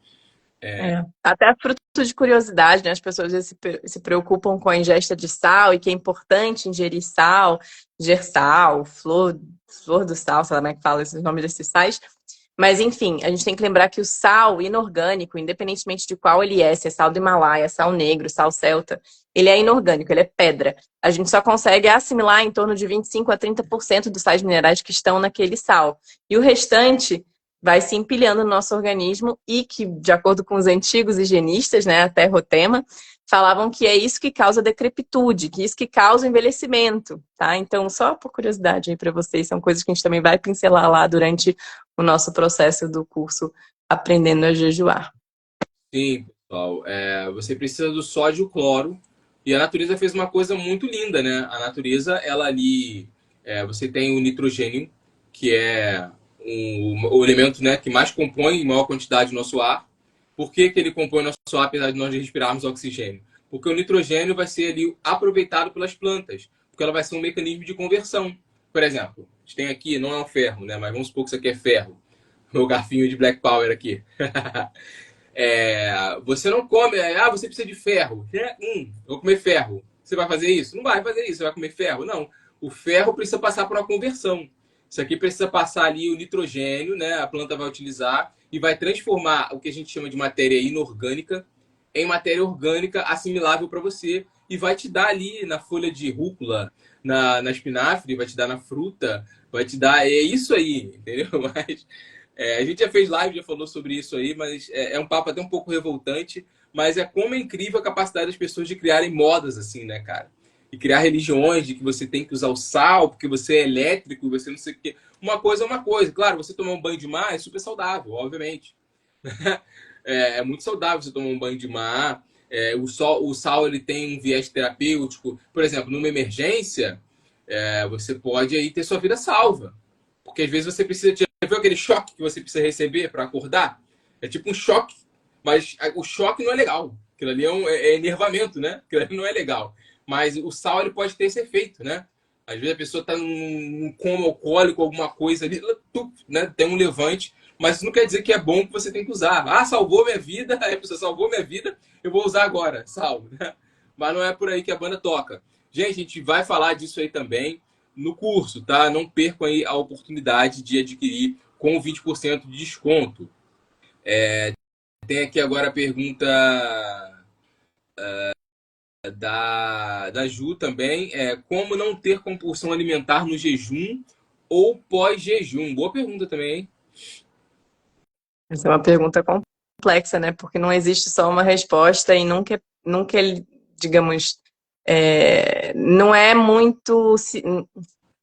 Até fruto de curiosidade, né? As pessoas às vezes se preocupam com a ingesta de sal e que é importante ingerir sal, gersal, flor do sal, sei lá como é que fala esses nomes desses sais. Mas, enfim, a gente tem que lembrar que o sal inorgânico, independentemente de qual ele é, se é sal do Himalaia, sal negro, sal celta, ele é inorgânico, ele é pedra. A gente só consegue assimilar em torno de 25 a 30% dos sais minerais que estão naquele sal. E o restante vai se empilhando no nosso organismo e que, de acordo com os antigos higienistas, né, até Rotema, falavam que é isso que causa decrepitude, que é isso que causa envelhecimento, tá? Então, só por curiosidade aí para vocês, são coisas que a gente também vai pincelar lá durante o nosso processo do curso Aprendendo a Jejuar. Sim, pessoal. Você precisa do sódio e cloro. E a natureza fez uma coisa muito linda, né? A natureza, ela ali. Você tem o nitrogênio, que é o elemento, né, que mais compõe em maior quantidade o nosso ar. Por que, que ele compõe o nosso ar, apesar de nós respirarmos oxigênio? Porque o nitrogênio vai ser ali aproveitado pelas plantas. Porque ela vai ser um mecanismo de conversão. Por exemplo, a gente tem aqui, não é um ferro, né? Mas vamos supor que isso aqui é ferro. Meu garfinho de Black Power aqui. Você não come, você precisa de ferro. Vou comer ferro. Você vai fazer isso? Não vai fazer isso, você vai comer ferro? Não. O ferro precisa passar por uma conversão. Isso aqui precisa passar ali o nitrogênio, né? A planta vai utilizar e vai transformar o que a gente chama de matéria inorgânica em matéria orgânica assimilável para você e vai te dar ali na folha de rúcula, na espinafre, vai te dar na fruta, vai te dar. É isso aí, entendeu? Mas a gente já fez live, já falou sobre isso aí, mas é um papo até um pouco revoltante. Mas é como é incrível a capacidade das pessoas de criarem modas assim, né, cara? E criar religiões de que você tem que usar o sal, porque você é elétrico, você não sei o quê. Uma coisa é uma coisa. Claro, você tomar um banho de mar é super saudável, obviamente. É muito saudável você tomar um banho de mar. O sal ele tem um viés terapêutico. Por exemplo, numa emergência, você pode aí ter sua vida salva. Porque às vezes você precisa de. Viu aquele choque que você precisa receber para acordar? É tipo um choque, mas o choque não é legal. Aquilo ali é enervamento, né? Aquilo ali não é legal. Mas o sal ele pode ter esse efeito, né? Às vezes a pessoa está num coma alcoólico, alguma coisa ali, né? Tem um levante, mas isso não quer dizer que é bom que você tem que usar. Salvou minha vida, a pessoa salvou minha vida, eu vou usar agora, salvo. Né? Mas não é por aí que a banda toca. Gente, a gente vai falar disso aí também no curso, tá? Não percam aí a oportunidade de adquirir com 20% de desconto. Tem aqui agora a pergunta da Ju também, como não ter compulsão alimentar no jejum ou pós-jejum? Boa pergunta também, hein? Essa é uma pergunta complexa, né? Porque não existe só uma resposta e nunca digamos, não é muito, como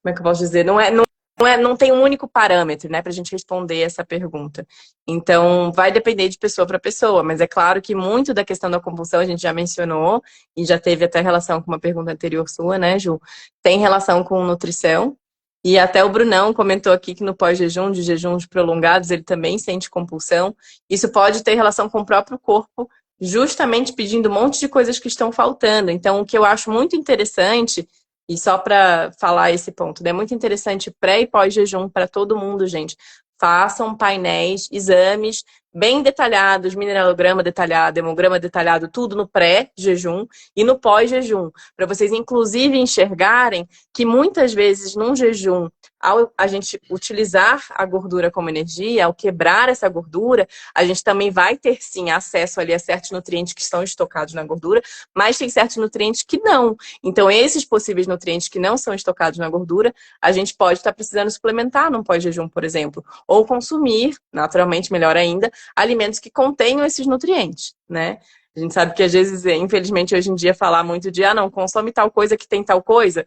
é que eu posso dizer? Não tem um único parâmetro, né, para a gente responder essa pergunta. Então, vai depender de pessoa para pessoa, mas é claro que muito da questão da compulsão a gente já mencionou e já teve até relação com uma pergunta anterior sua, né, Ju? Tem relação com nutrição. E até o Brunão comentou aqui que no pós-jejum, de jejuns prolongados, ele também sente compulsão. Isso pode ter relação com o próprio corpo, justamente pedindo um monte de coisas que estão faltando. Então, o que eu acho muito interessante, e só para falar esse ponto, é muito interessante pré e pós-jejum para todo mundo, gente. Façam painéis, exames bem detalhados, mineralograma detalhado, hemograma detalhado, tudo no pré-jejum e no pós-jejum, para vocês inclusive enxergarem que muitas vezes num jejum, ao a gente utilizar a gordura como energia, ao quebrar essa gordura, a gente também vai ter sim acesso ali a certos nutrientes que estão estocados na gordura, mas tem certos nutrientes que não. Então esses possíveis nutrientes que não são estocados na gordura, a gente pode estar precisando suplementar num pós-jejum, por exemplo, ou consumir, naturalmente melhor ainda, alimentos que contenham esses nutrientes, né? A gente sabe que às vezes, infelizmente, hoje em dia, falar muito de, não, consome tal coisa que tem tal coisa,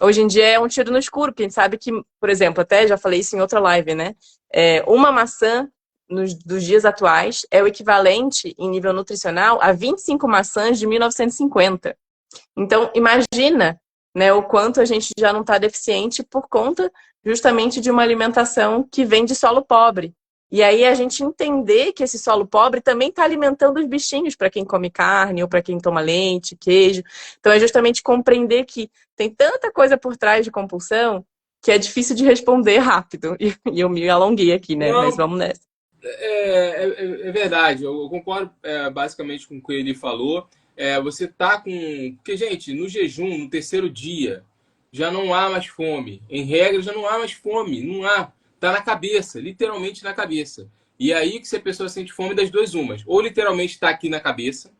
hoje em dia é um tiro no escuro, porque a gente sabe que, por exemplo, até já falei isso em outra live, né? Uma maçã dos dias atuais é o equivalente, em nível nutricional, a 25 maçãs de 1950. Então, imagina, né, o quanto a gente já não está deficiente por conta justamente de uma alimentação que vem de solo pobre. E aí a gente entender que esse solo pobre também está alimentando os bichinhos para quem come carne ou para quem toma leite, queijo. Então é justamente compreender que tem tanta coisa por trás de compulsão que é difícil de responder rápido. E eu me alonguei aqui, né? Mas Não, vamos nessa. é verdade. Eu concordo basicamente com o que ele falou. Você tá com... Porque, gente, no jejum, no terceiro dia, já não há mais fome. Em regra, já não há mais fome. Não há. Tá na cabeça, literalmente na cabeça. E aí que se a pessoa sente fome, das duas umas. Ou literalmente está aqui na cabeça,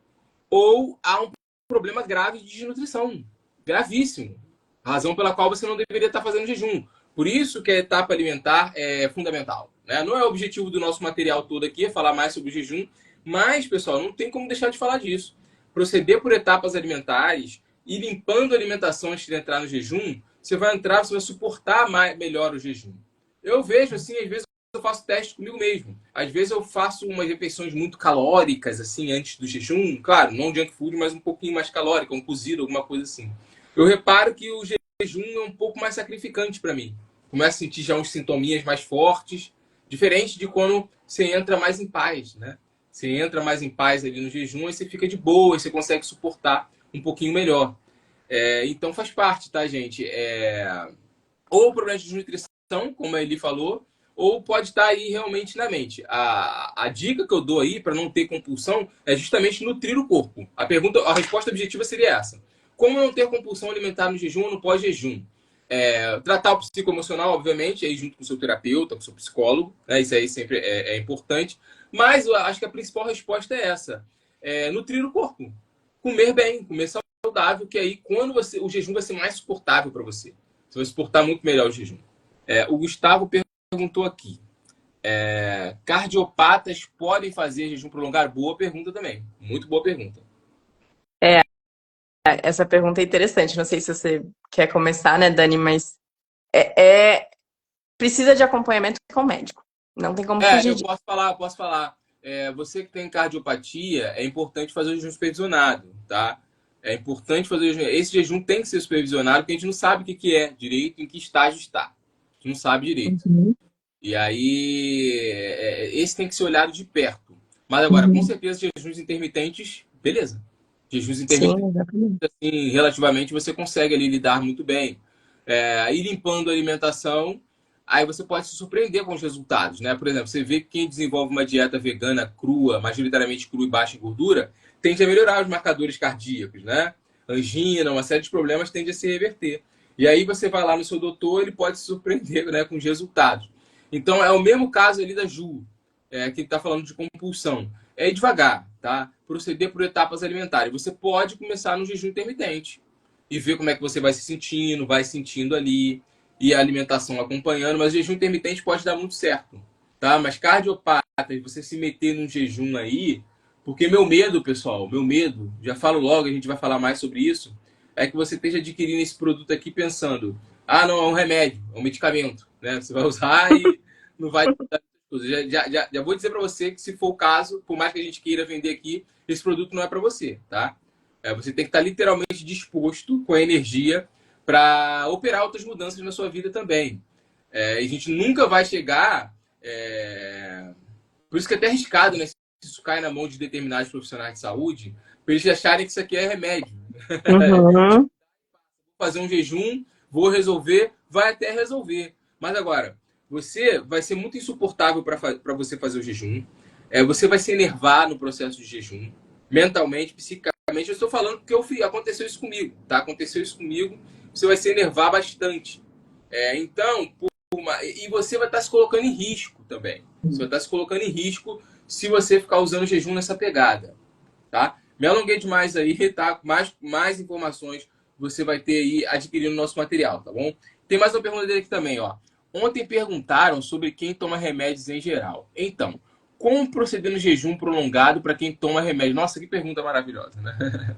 ou há um problema grave de desnutrição. Gravíssimo. Razão pela qual você não deveria estar fazendo jejum. Por isso que a etapa alimentar é fundamental. Né? Não é o objetivo do nosso material todo aqui, é falar mais sobre o jejum, mas, pessoal, não tem como deixar de falar disso. Proceder por etapas alimentares e limpando a alimentação antes de entrar no jejum, você vai suportar melhor o jejum. Eu vejo, assim, às vezes eu faço teste comigo mesmo. Às vezes eu faço umas refeições muito calóricas, assim, antes do jejum. Claro, não junk food, mas um pouquinho mais calórica, um cozido, alguma coisa assim. Eu reparo que o jejum é um pouco mais sacrificante para mim. Começo a sentir já uns sintominhas mais fortes, diferente de quando você entra mais em paz, né? Você entra mais em paz ali no jejum, aí você fica de boa, e você consegue suportar um pouquinho melhor. Então faz parte, tá, gente? Ou problema de desnutrição, como ele falou, ou pode estar aí realmente na mente. A dica que eu dou aí para não ter compulsão é justamente nutrir o corpo. A resposta objetiva seria essa. Como não ter compulsão alimentar no jejum ou no pós-jejum? Tratar o psicoemocional, obviamente, aí junto com o seu terapeuta, com o seu psicólogo, né? Isso aí sempre é importante. Mas eu acho que a principal resposta é essa. Nutrir o corpo. Comer bem, comer saudável, que aí quando o jejum vai ser mais suportável para você. Você vai suportar muito melhor o jejum. O Gustavo perguntou aqui. Cardiopatas podem fazer jejum prolongado? Boa pergunta também. Muito boa pergunta. Essa pergunta é interessante. Não sei se você quer começar, né, Dani, mas precisa de acompanhamento com o médico. Não tem como fugir disso. Posso falar. Você que tem cardiopatia, é importante fazer o jejum supervisionado, tá? É importante fazer o jejum. Esse jejum tem que ser supervisionado, porque a gente não sabe o que é direito, em que estágio está. A gente não sabe direito. Uhum. E aí, esse tem que ser olhado de perto. Mas agora, com certeza, jejuns intermitentes, beleza. Jejuns intermitentes, Sim, exatamente. assim, relativamente, você consegue ali lidar muito bem. Ir limpando a alimentação, aí você pode se surpreender com os resultados, né? Por exemplo, você vê que quem desenvolve uma dieta vegana crua, majoritariamente crua e baixa em gordura, tende a melhorar os marcadores cardíacos, né? Angina, uma série de problemas tende a se reverter. E aí você vai lá no seu doutor, ele pode se surpreender, né, com os resultados. Então, é o mesmo caso ali da Ju, que está falando de compulsão. É ir devagar. tá? Proceder por etapas alimentares. Você pode começar no jejum intermitente e ver como é que você vai sentindo ali, e a alimentação acompanhando, mas o jejum intermitente pode dar muito certo, tá? Mas cardiopata, você se meter num jejum aí, porque meu medo, pessoal, meu medo, já falo logo, a gente vai falar mais sobre isso, é que você esteja adquirindo esse produto aqui pensando, ah, não, é um remédio, é um medicamento, né? Você vai usar e não vai dar tudo. Já vou dizer para você que se for o caso, por mais que a gente queira vender aqui, esse produto não é para você, tá? Você tem que estar literalmente disposto com a energia para operar outras mudanças na sua vida também. E a gente nunca vai chegar. Por isso que é até arriscado, né? Se isso cai na mão de determinados profissionais de saúde, para eles acharem que isso aqui é remédio. Uhum. Vou fazer um jejum, vou resolver, vai até resolver. Mas agora, você vai ser muito insuportável para você fazer o jejum. Você vai se enervar no processo de jejum, mentalmente, psicicamente. Eu estou falando porque aconteceu isso comigo, tá? Aconteceu isso comigo. Você vai se enervar bastante. Então, e você vai estar se colocando em risco também. Você vai estar se colocando em risco se você ficar usando o jejum nessa pegada, tá? Me alonguei demais aí, tá? Mais informações você vai ter aí adquirindo o nosso material, tá bom? Tem mais uma pergunta dele aqui também, ó. Ontem perguntaram sobre quem toma remédios em geral. Então, como proceder no jejum prolongado para quem toma remédio? Nossa, que pergunta maravilhosa, né?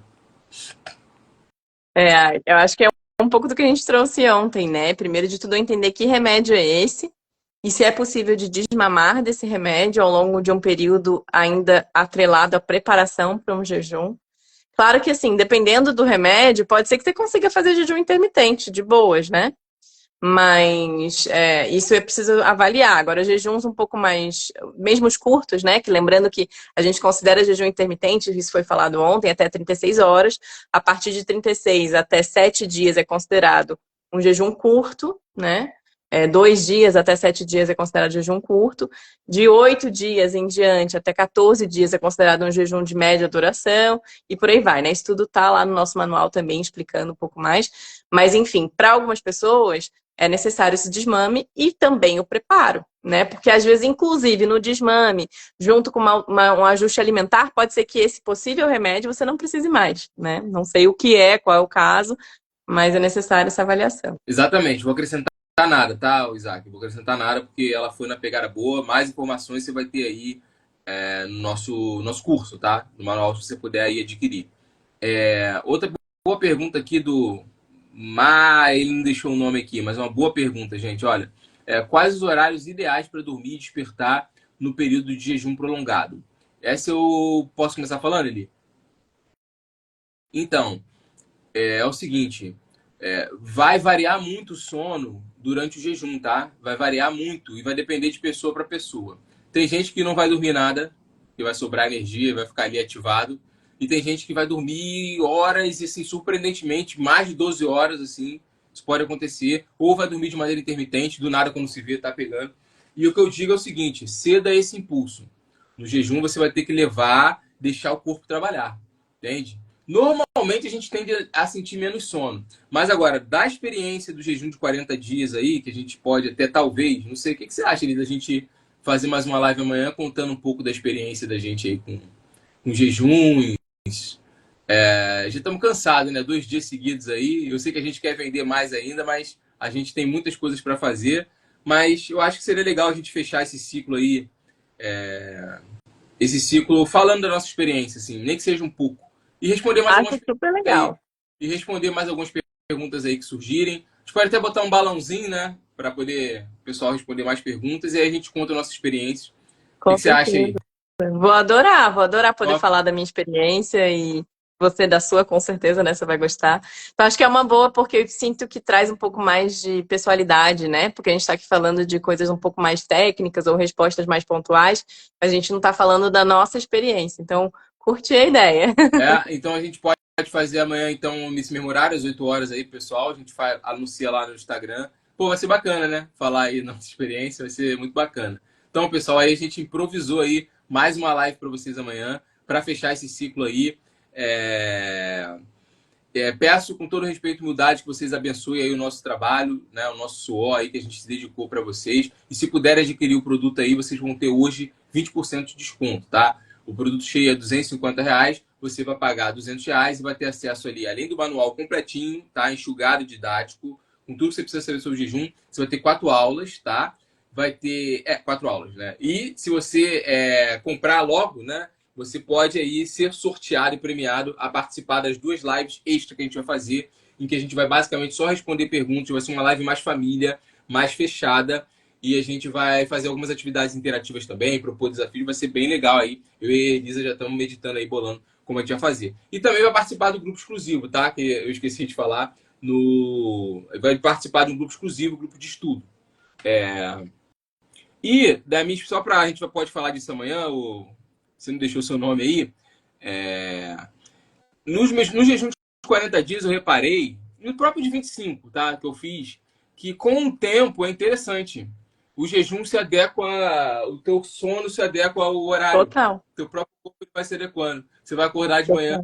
Eu acho que é um pouco do que a gente trouxe ontem, né? Primeiro de tudo, entender que remédio é esse e se é possível de desmamar desse remédio ao longo de um período ainda atrelado à preparação para um jejum. Claro que, assim, dependendo do remédio, pode ser que você consiga fazer jejum intermitente, de boas, né? Mas isso é preciso avaliar. Agora, jejuns um pouco mais, mesmo os curtos, né? Que lembrando que a gente considera jejum intermitente, isso foi falado ontem, até 36 horas. A partir de 36 até 7 dias é considerado um jejum curto, né? 2 dias até 7 dias é considerado jejum curto. De 8 dias em diante até 14 dias é considerado um jejum de média duração. E por aí vai, né? Isso tudo tá lá no nosso manual também, explicando um pouco mais. Mas, enfim, para algumas pessoas é necessário esse desmame e também o preparo, né? Porque às vezes, inclusive, no desmame, junto com um ajuste alimentar, pode ser que esse possível remédio você não precise mais, né? Não sei o que é, qual é o caso, mas é necessária essa avaliação. Exatamente, vou acrescentar nada, tá, Isaac? Vou acrescentar nada porque ela foi na pegada boa. Mais informações você vai ter aí no nosso curso, tá? No manual, se você puder aí adquirir. Outra boa pergunta aqui do ele não deixou o nome aqui, mas é uma boa pergunta, gente. Olha, quais os horários ideais para dormir e despertar no período de jejum prolongado? Essa eu posso começar falando, Eli? Então, é o seguinte, vai variar muito o sono durante o jejum, tá? Vai variar muito e vai depender de pessoa para pessoa. Tem gente que não vai dormir nada, que vai sobrar energia, vai ficar ali ativado. E tem gente que vai dormir horas e, assim, surpreendentemente, mais de 12 horas, assim, isso pode acontecer. Ou vai dormir de maneira intermitente, do nada, quando se vê, tá pegando. E o que eu digo é o seguinte, ceda esse impulso. No jejum, você vai ter que deixar o corpo trabalhar, entende? Normalmente, a gente tende a sentir menos sono. Mas agora, da experiência do jejum de 40 dias aí, que a gente pode até, talvez, não sei, o que você acha, Eli, da gente fazer mais uma live amanhã, contando um pouco da experiência da gente aí com jejum. Já estamos cansados, né? 2 dias seguidos aí. Eu sei que a gente quer vender mais ainda, mas a gente tem muitas coisas para fazer. Mas eu acho que seria legal a gente fechar esse ciclo aí, esse ciclo falando da nossa experiência, assim, nem que seja um pouco. E responder mais Acho super legal. E responder mais algumas perguntas aí que surgirem. A gente pode até botar um balãozinho, né? Para poder o pessoal responder mais perguntas e aí a gente conta a nossa experiência. O que você acha aí? Vou adorar poder falar da minha experiência e você da sua, com certeza, né? Você vai gostar. Então, acho que é uma boa porque eu sinto que traz um pouco mais de pessoalidade, né? Porque a gente está aqui falando de coisas um pouco mais técnicas ou respostas mais pontuais, mas a gente não está falando da nossa experiência. Então, curti a ideia. Então a gente pode fazer amanhã, então, nesse mesmo horário, às 8 horas aí, pessoal. A gente anuncia lá no Instagram. Pô, vai ser bacana, né? Falar aí nossa experiência, vai ser muito bacana. Então, pessoal, aí a gente improvisou aí mais uma live para vocês amanhã, para fechar esse ciclo aí. Peço com todo respeito e humildade que vocês abençoem aí o nosso trabalho, né, o nosso suor aí que a gente se dedicou para vocês. E se puderem adquirir o produto aí, vocês vão ter hoje 20% de desconto, tá? O produto cheio é R$ 250, você vai pagar R$ 200 e vai ter acesso ali, além do manual completinho, tá? Enxugado, didático, com tudo que você precisa saber sobre o jejum. Você vai ter 4 aulas, tá? Vai ter... 4 aulas, né? E se você comprar logo, né? Você pode aí ser sorteado e premiado a participar das 2 lives extra que a gente vai fazer, em que a gente vai basicamente só responder perguntas. Vai ser uma live mais família, mais fechada. E a gente vai fazer algumas atividades interativas também, propor desafios, vai ser bem legal aí. Eu e a Elisa já estamos meditando aí, bolando como a gente vai fazer. E também vai participar do grupo exclusivo, tá? Que eu esqueci de falar. Vai participar de um grupo exclusivo, grupo de estudo. E, da minha, só para a gente pode falar disso amanhã, você não deixou o seu nome aí. No jejum de 40 dias eu reparei, no próprio de 25, tá? Que eu fiz, que com o tempo é interessante. O jejum se adequa, o teu sono se adequa ao horário. Total. O teu próprio corpo vai se adequando. Você vai acordar de manhã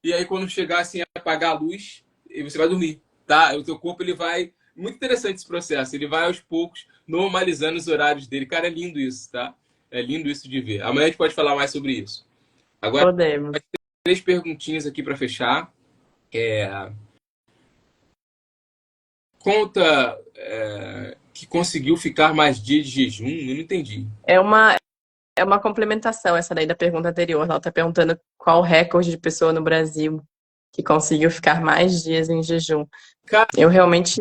e aí quando chegar assim, apagar a luz, você vai dormir, tá? O teu corpo ele vai... Muito interessante esse processo. Ele vai aos poucos normalizando os horários dele. Cara, é lindo isso, tá? É lindo isso de ver. Amanhã a gente pode falar mais sobre isso. Agora, Podemos. 3 perguntinhas aqui para fechar. Conta que conseguiu ficar mais dias de jejum, eu não entendi. É uma complementação essa daí da pergunta anterior. Ela está perguntando qual o recorde de pessoa no Brasil que conseguiu ficar mais dias em jejum. Cara, Eu realmente...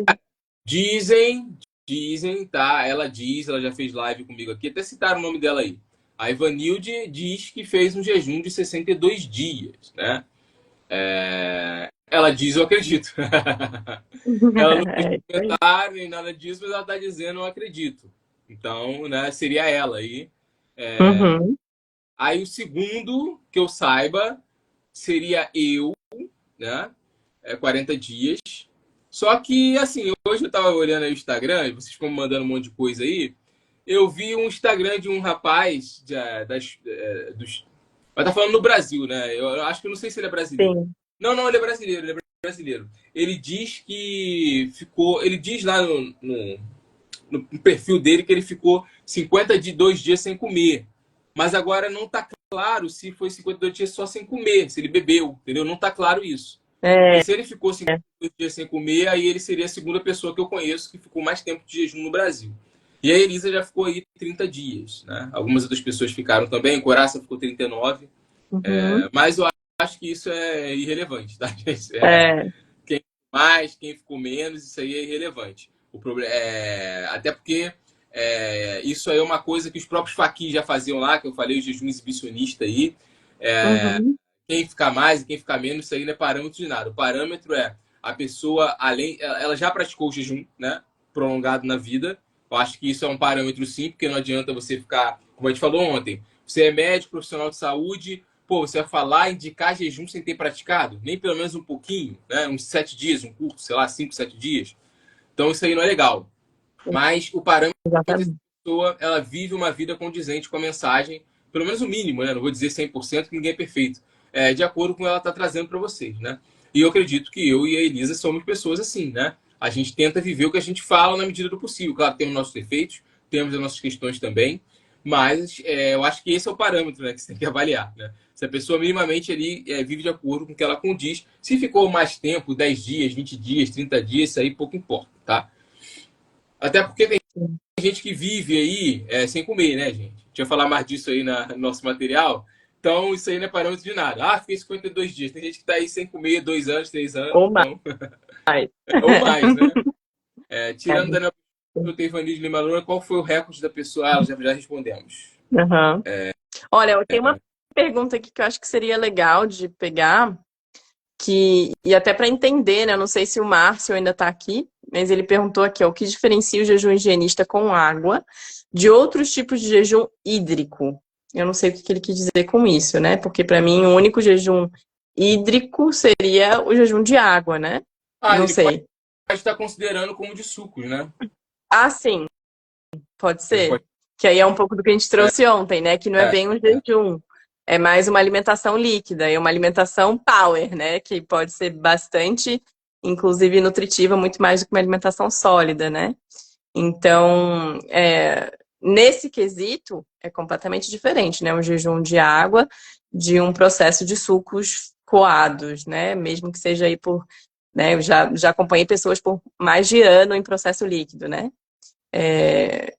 Dizem, tá? Ela já fez live comigo aqui, até citaram o nome dela aí. A Ivanilde diz que fez um jejum de 62 dias, né? Ela diz, eu acredito. Ela não fez comentário nem nada disso, mas ela está dizendo, eu acredito. Então, né, seria ela aí. Aí o segundo, que eu saiba, seria eu, né? 40 dias. Só que, assim, hoje eu tava olhando aí o Instagram, e vocês ficam me mandando um monte de coisa aí, eu vi um Instagram de um rapaz dos... Mas tá falando no Brasil, né? Eu acho que eu não sei se ele é brasileiro. Sim. Não, ele é brasileiro. Ele diz que ficou... Ele diz lá no perfil dele que ele ficou 52 dias sem comer. Mas agora não tá claro se foi 52 dias só sem comer, se ele bebeu, entendeu? Não tá claro isso. Se ele ficou 52 dias sem comer, aí ele seria a segunda pessoa que eu conheço que ficou mais tempo de jejum no Brasil. E a Elisa já ficou aí 30 dias, né? Algumas outras pessoas ficaram também, Coraça ficou 39. Mas eu acho que isso é irrelevante, tá, gente? Quem ficou mais, quem ficou menos, isso aí é irrelevante. O problema até porque isso aí é uma coisa que os próprios faquis já faziam lá, que eu falei, o jejum exibicionista aí. Quem ficar mais e quem ficar menos, isso aí não é parâmetro de nada. O parâmetro é a pessoa, ela já praticou o jejum, né? Prolongado na vida. Eu acho que isso é um parâmetro sim, porque não adianta você ficar, como a gente falou ontem, você é médico, profissional de saúde, você vai falar, indicar jejum sem ter praticado? Nem pelo menos um pouquinho, né? Uns 7 dias, um curso, sei lá, 5, 7 dias. Então isso aí não é legal. Mas o parâmetro é que essa pessoa, ela vive uma vida condizente com a mensagem, pelo menos o mínimo, né? Não vou dizer 100%, que ninguém é perfeito. De acordo com o que ela está trazendo para vocês, né? E eu acredito que eu e a Elisa somos pessoas assim, né? A gente tenta viver o que a gente fala na medida do possível. Claro, temos nossos defeitos, temos as nossas questões também, mas eu acho que esse é o parâmetro, né, que você tem que avaliar, né? Se a pessoa minimamente ali vive de acordo com o que ela condiz. Se ficou mais tempo, 10 dias, 20 dias, 30 dias, isso aí pouco importa, tá? Até porque tem gente que vive aí sem comer, né, gente? A gente vai falar mais disso aí no nosso material. Então, isso aí não é parâmetro de nada. Fiquei 52 dias. Tem gente que tá aí sem comer 2 anos, 3 anos. Ou mais. Então... Ou mais, né? Tirando Daniel Peixoto e Ivanilde Lima Loura, qual foi o recorde da pessoa? Já respondemos. Olha, tem uma pergunta aqui que eu acho que seria legal de pegar, e até para entender, né? Eu não sei se o Márcio ainda está aqui, mas ele perguntou aqui, o que diferencia o jejum higienista com água de outros tipos de jejum hídrico? Eu não sei o que ele quis dizer com isso, né? Porque para mim o único jejum hídrico seria o jejum de água, né? Não sei. Pode estar considerando como de sucos, né? Sim. Pode ser. Que aí é um pouco do que a gente trouxe ontem, né? Que não é bem um jejum. É mais uma alimentação líquida e uma alimentação power, né? Que pode ser bastante, inclusive, nutritiva, muito mais do que uma alimentação sólida, né? Então, nesse quesito, é completamente diferente, né? Um jejum de água de um processo de sucos coados, né? Mesmo que seja aí por, né? Eu já acompanhei pessoas por mais de ano em processo líquido, né?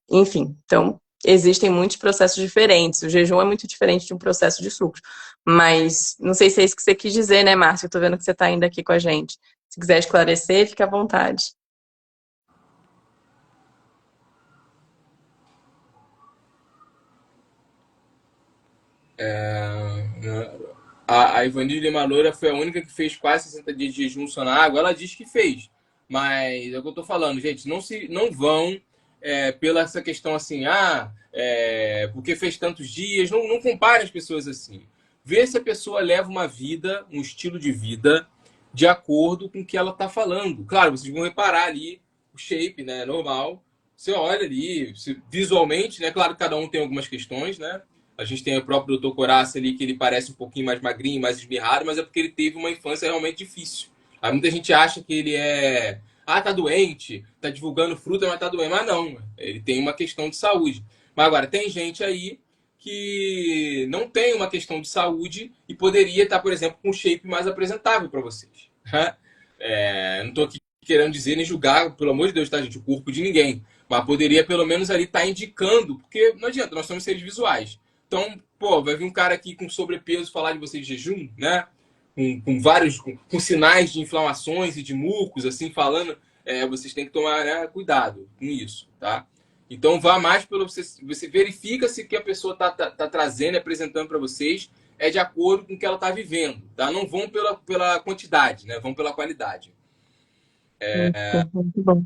Enfim, então existem muitos processos diferentes. O jejum é muito diferente de um processo de sucos. Mas não sei se é isso que você quis dizer, né, Márcio? Eu tô vendo que você está ainda aqui com a gente. Se quiser esclarecer, fique à vontade. A Ivanilde Lima Loura foi a única que fez quase 60 dias de jejum só na água. Ela diz que fez. Mas é o que eu tô falando, gente. Não vão pela essa questão assim, porque fez tantos dias. Não compare as pessoas assim. Vê se a pessoa leva uma vida, um estilo de vida, de acordo com o que ela tá falando. Claro, vocês vão reparar ali o shape, né? Normal. Você olha ali, visualmente, né? Claro que cada um tem algumas questões, né? A gente tem o próprio Dr. Coraça ali, que ele parece um pouquinho mais magrinho, mais esmirrado, mas é porque ele teve uma infância realmente difícil. Aí muita gente acha que ele tá doente, tá divulgando fruta, mas tá doente. Mas não, ele tem uma questão de saúde. Mas agora, tem gente aí que não tem uma questão de saúde e poderia estar, por exemplo, com um shape mais apresentável para vocês. Não estou aqui querendo dizer nem julgar, pelo amor de Deus, tá, gente, o corpo de ninguém. Mas poderia, pelo menos, ali estar indicando, porque não adianta, nós somos seres visuais. Então, vai vir um cara aqui com sobrepeso falar de você de jejum, né? Com vários, com sinais de inflamações e de mucos, assim, falando, vocês têm que tomar, né, cuidado com isso, tá? Então, vá mais pelo... Você verifica se o que a pessoa está trazendo e apresentando para vocês é de acordo com o que ela está vivendo, tá? Não vão pela quantidade, né? Vão pela qualidade. Muito bom.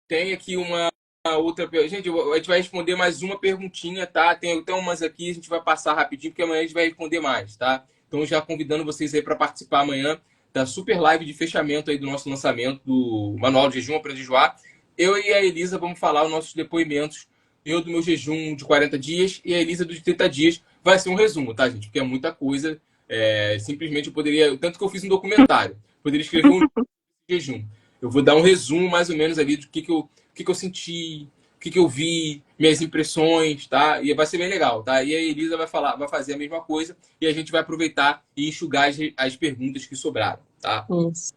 Tem aqui uma outra... Gente, a gente vai responder mais uma perguntinha, tá? Tem até umas aqui, a gente vai passar rapidinho, porque amanhã a gente vai responder mais, tá? Então, já convidando vocês aí para participar amanhã da super live de fechamento aí do nosso lançamento do Manual de Jejum Aprender a Jejuar. Eu e a Elisa vamos falar os nossos depoimentos. Eu do meu jejum de 40 dias e a Elisa dos 30 dias. Vai ser um resumo, tá, gente? Porque é muita coisa. Simplesmente eu poderia... Tanto que eu fiz um documentário. Poderia escrever um jejum. Eu vou dar um resumo, mais ou menos, ali do que eu senti, o que eu vi, minhas impressões, tá? E vai ser bem legal, tá? E a Elisa vai fazer a mesma coisa e a gente vai aproveitar e enxugar as perguntas que sobraram, tá? Isso.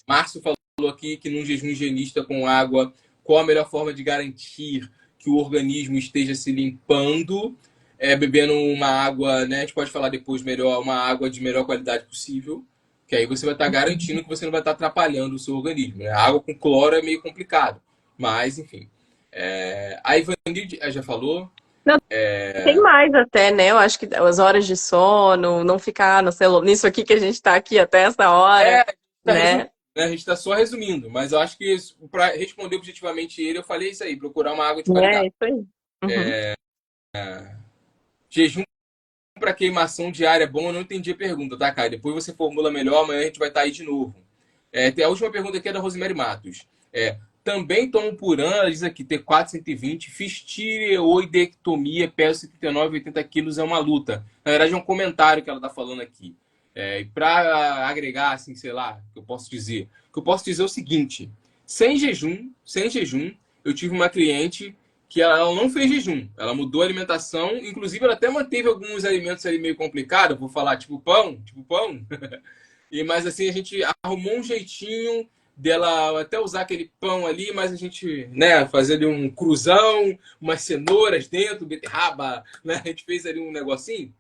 Márcio falou aqui que num jejum higienista com água, qual a melhor forma de garantir que o organismo esteja se limpando? Bebendo uma água, né? A gente pode falar depois melhor, uma água de melhor qualidade possível. Que aí você vai estar garantindo que você não vai estar atrapalhando o seu organismo. Né? A água com cloro é meio complicado. Mas, enfim. A Ivanilde já falou. Não, tem mais até, né? Eu acho que as horas de sono, não ficar no celular, nisso aqui que a gente está aqui até essa hora, né? A gente está só resumindo. Mas eu acho que para responder objetivamente ele, eu falei isso aí. Procurar uma água de qualidade. Isso aí. Uhum. Jejum para queimação diária é bom? Eu não entendi a pergunta, tá, Caio? Depois você formula melhor, amanhã a gente vai estar aí de novo. Tem a última pergunta aqui é da Rosemary Matos. Também tomo por ano, ela diz aqui, T4-120, fiz tireoidectomia, peso 79, 80 quilos, é uma luta. Na verdade, é um comentário que ela está falando aqui. E para agregar, assim, sei lá, o que eu posso dizer? O que eu posso dizer é o seguinte, sem jejum, eu tive uma cliente que ela não fez jejum, ela mudou a alimentação, inclusive ela até manteve alguns alimentos ali meio complicados, vou falar, tipo pão, mas assim, a gente arrumou um jeitinho dela até usar aquele pão ali, mas a gente, né, fazer ali um cruzão, umas cenouras dentro, beterraba, né, a gente fez ali um negocinho,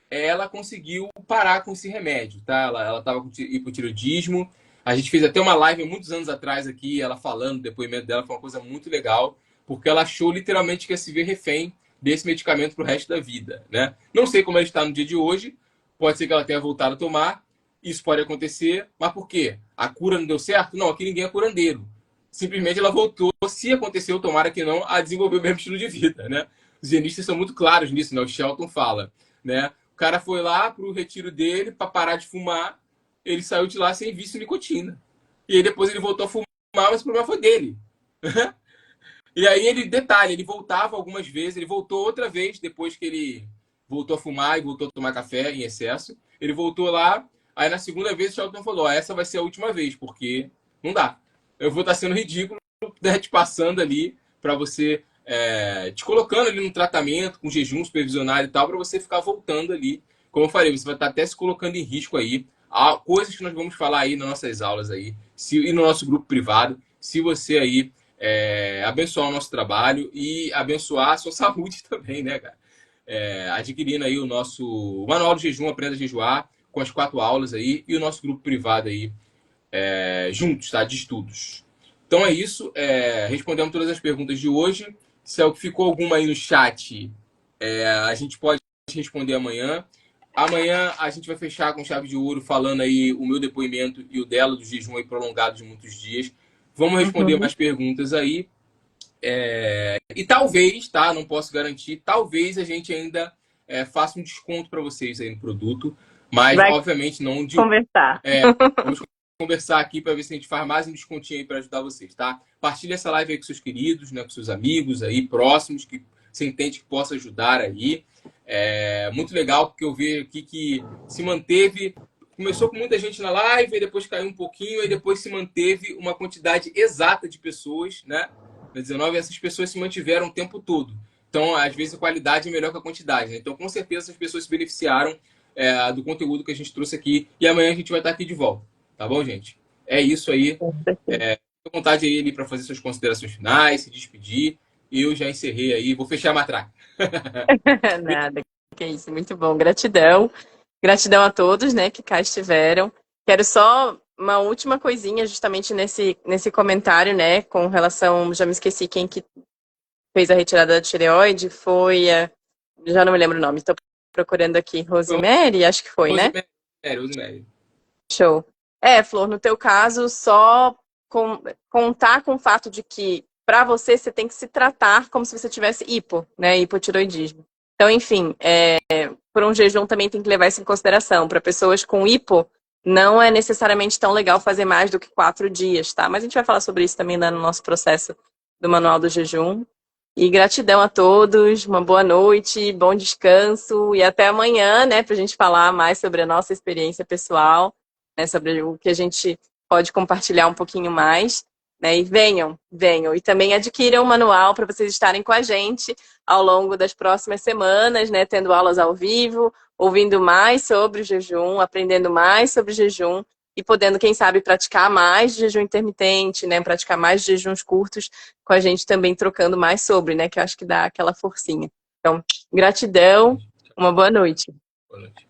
ela conseguiu parar com esse remédio, tá? Ela estava com hipotireoidismo, a gente fez até uma live há muitos anos atrás aqui, ela falando, o depoimento dela foi uma coisa muito legal, porque ela achou literalmente que ia se ver refém desse medicamento pro resto da vida, né? Não sei como ela está no dia de hoje, pode ser que ela tenha voltado a tomar, isso pode acontecer, mas por quê? A cura não deu certo? Não, aqui ninguém é curandeiro. Simplesmente ela voltou, se aconteceu, tomara que não, a desenvolver o mesmo estilo de vida, né? Os higienistas são muito claros nisso, né? O Shelton fala, né? O cara foi lá pro retiro dele para parar de fumar, ele saiu de lá sem vício em nicotina. E aí depois ele voltou a fumar, mas o problema foi dele. E aí ele voltava algumas vezes, ele voltou outra vez, depois que ele voltou a fumar e voltou a tomar café em excesso. Ele voltou lá, aí na segunda vez o Shelton falou, essa vai ser a última vez, porque não dá. Eu vou estar sendo ridículo, né, te passando ali para você te colocando ali no tratamento, com jejum supervisionado e tal, para você ficar voltando ali. Como eu falei, você vai estar até se colocando em risco aí. Há coisas que nós vamos falar aí nas nossas aulas aí, e no nosso grupo privado, se você aí abençoar o nosso trabalho e abençoar a sua saúde também, né, cara? Adquirindo aí o nosso Manual do Jejum, Aprenda a Jejuar, com as 4 aulas aí, e o nosso grupo privado aí, juntos, tá? De estudos. Então é isso. Respondemos todas as perguntas de hoje. Se ficou alguma aí no chat, a gente pode responder amanhã. Amanhã a gente vai fechar com chave de ouro, falando aí o meu depoimento e o dela, do jejum aí prolongado de muitos dias. Vamos responder mais perguntas aí. E talvez, tá? Não posso garantir, talvez a gente ainda faça um desconto para vocês aí no produto, mas Vai obviamente não de. conversar. Vamos conversar aqui para ver se a gente faz mais um descontinho aí para ajudar vocês, tá? Partilha essa live aí com seus queridos, né? Com seus amigos aí próximos, que você entende que possa ajudar aí. Muito legal, porque eu vejo aqui que se manteve. Começou com muita gente na live, aí depois caiu um pouquinho, aí depois se manteve uma quantidade exata de pessoas, né? Na 19, essas pessoas se mantiveram o tempo todo. Então, às vezes, a qualidade é melhor que a quantidade, né? Então, com certeza, essas pessoas se beneficiaram do conteúdo que a gente trouxe aqui. E amanhã a gente vai estar aqui de volta. Tá bom, gente? É isso aí. Fique à vontade aí para fazer suas considerações finais, se despedir. Eu já encerrei aí. Vou fechar a matraca. Nada, que isso, muito bom. Gratidão. Gratidão a todos, né, que cá estiveram. Quero só uma última coisinha, justamente nesse comentário, né, com relação, já me esqueci quem que fez a retirada da tireoide, foi já não me lembro o nome, estou procurando aqui, Rosemary, acho que foi, né? Rosemary. Show. Flor, no teu caso, só contar com o fato de que para você tem que se tratar como se você tivesse hipo, né, hipotiroidismo. Então, enfim, por um jejum também tem que levar isso em consideração. Para pessoas com hipo, não é necessariamente tão legal fazer mais do que 4 dias, tá? Mas a gente vai falar sobre isso também no nosso processo do Manual do Jejum. E gratidão a todos, uma boa noite, bom descanso e até amanhã, né, para a gente falar mais sobre a nossa experiência pessoal, né, sobre o que a gente pode compartilhar um pouquinho mais, né, e venham. E também adquiram o manual para vocês estarem com a gente ao longo das próximas semanas, né, tendo aulas ao vivo, ouvindo mais sobre o jejum, aprendendo mais sobre o jejum e podendo, quem sabe, praticar mais de jejum intermitente, né, praticar mais de jejuns curtos com a gente também trocando mais sobre, né, que eu acho que dá aquela forcinha. Então, gratidão, uma boa noite. Boa noite.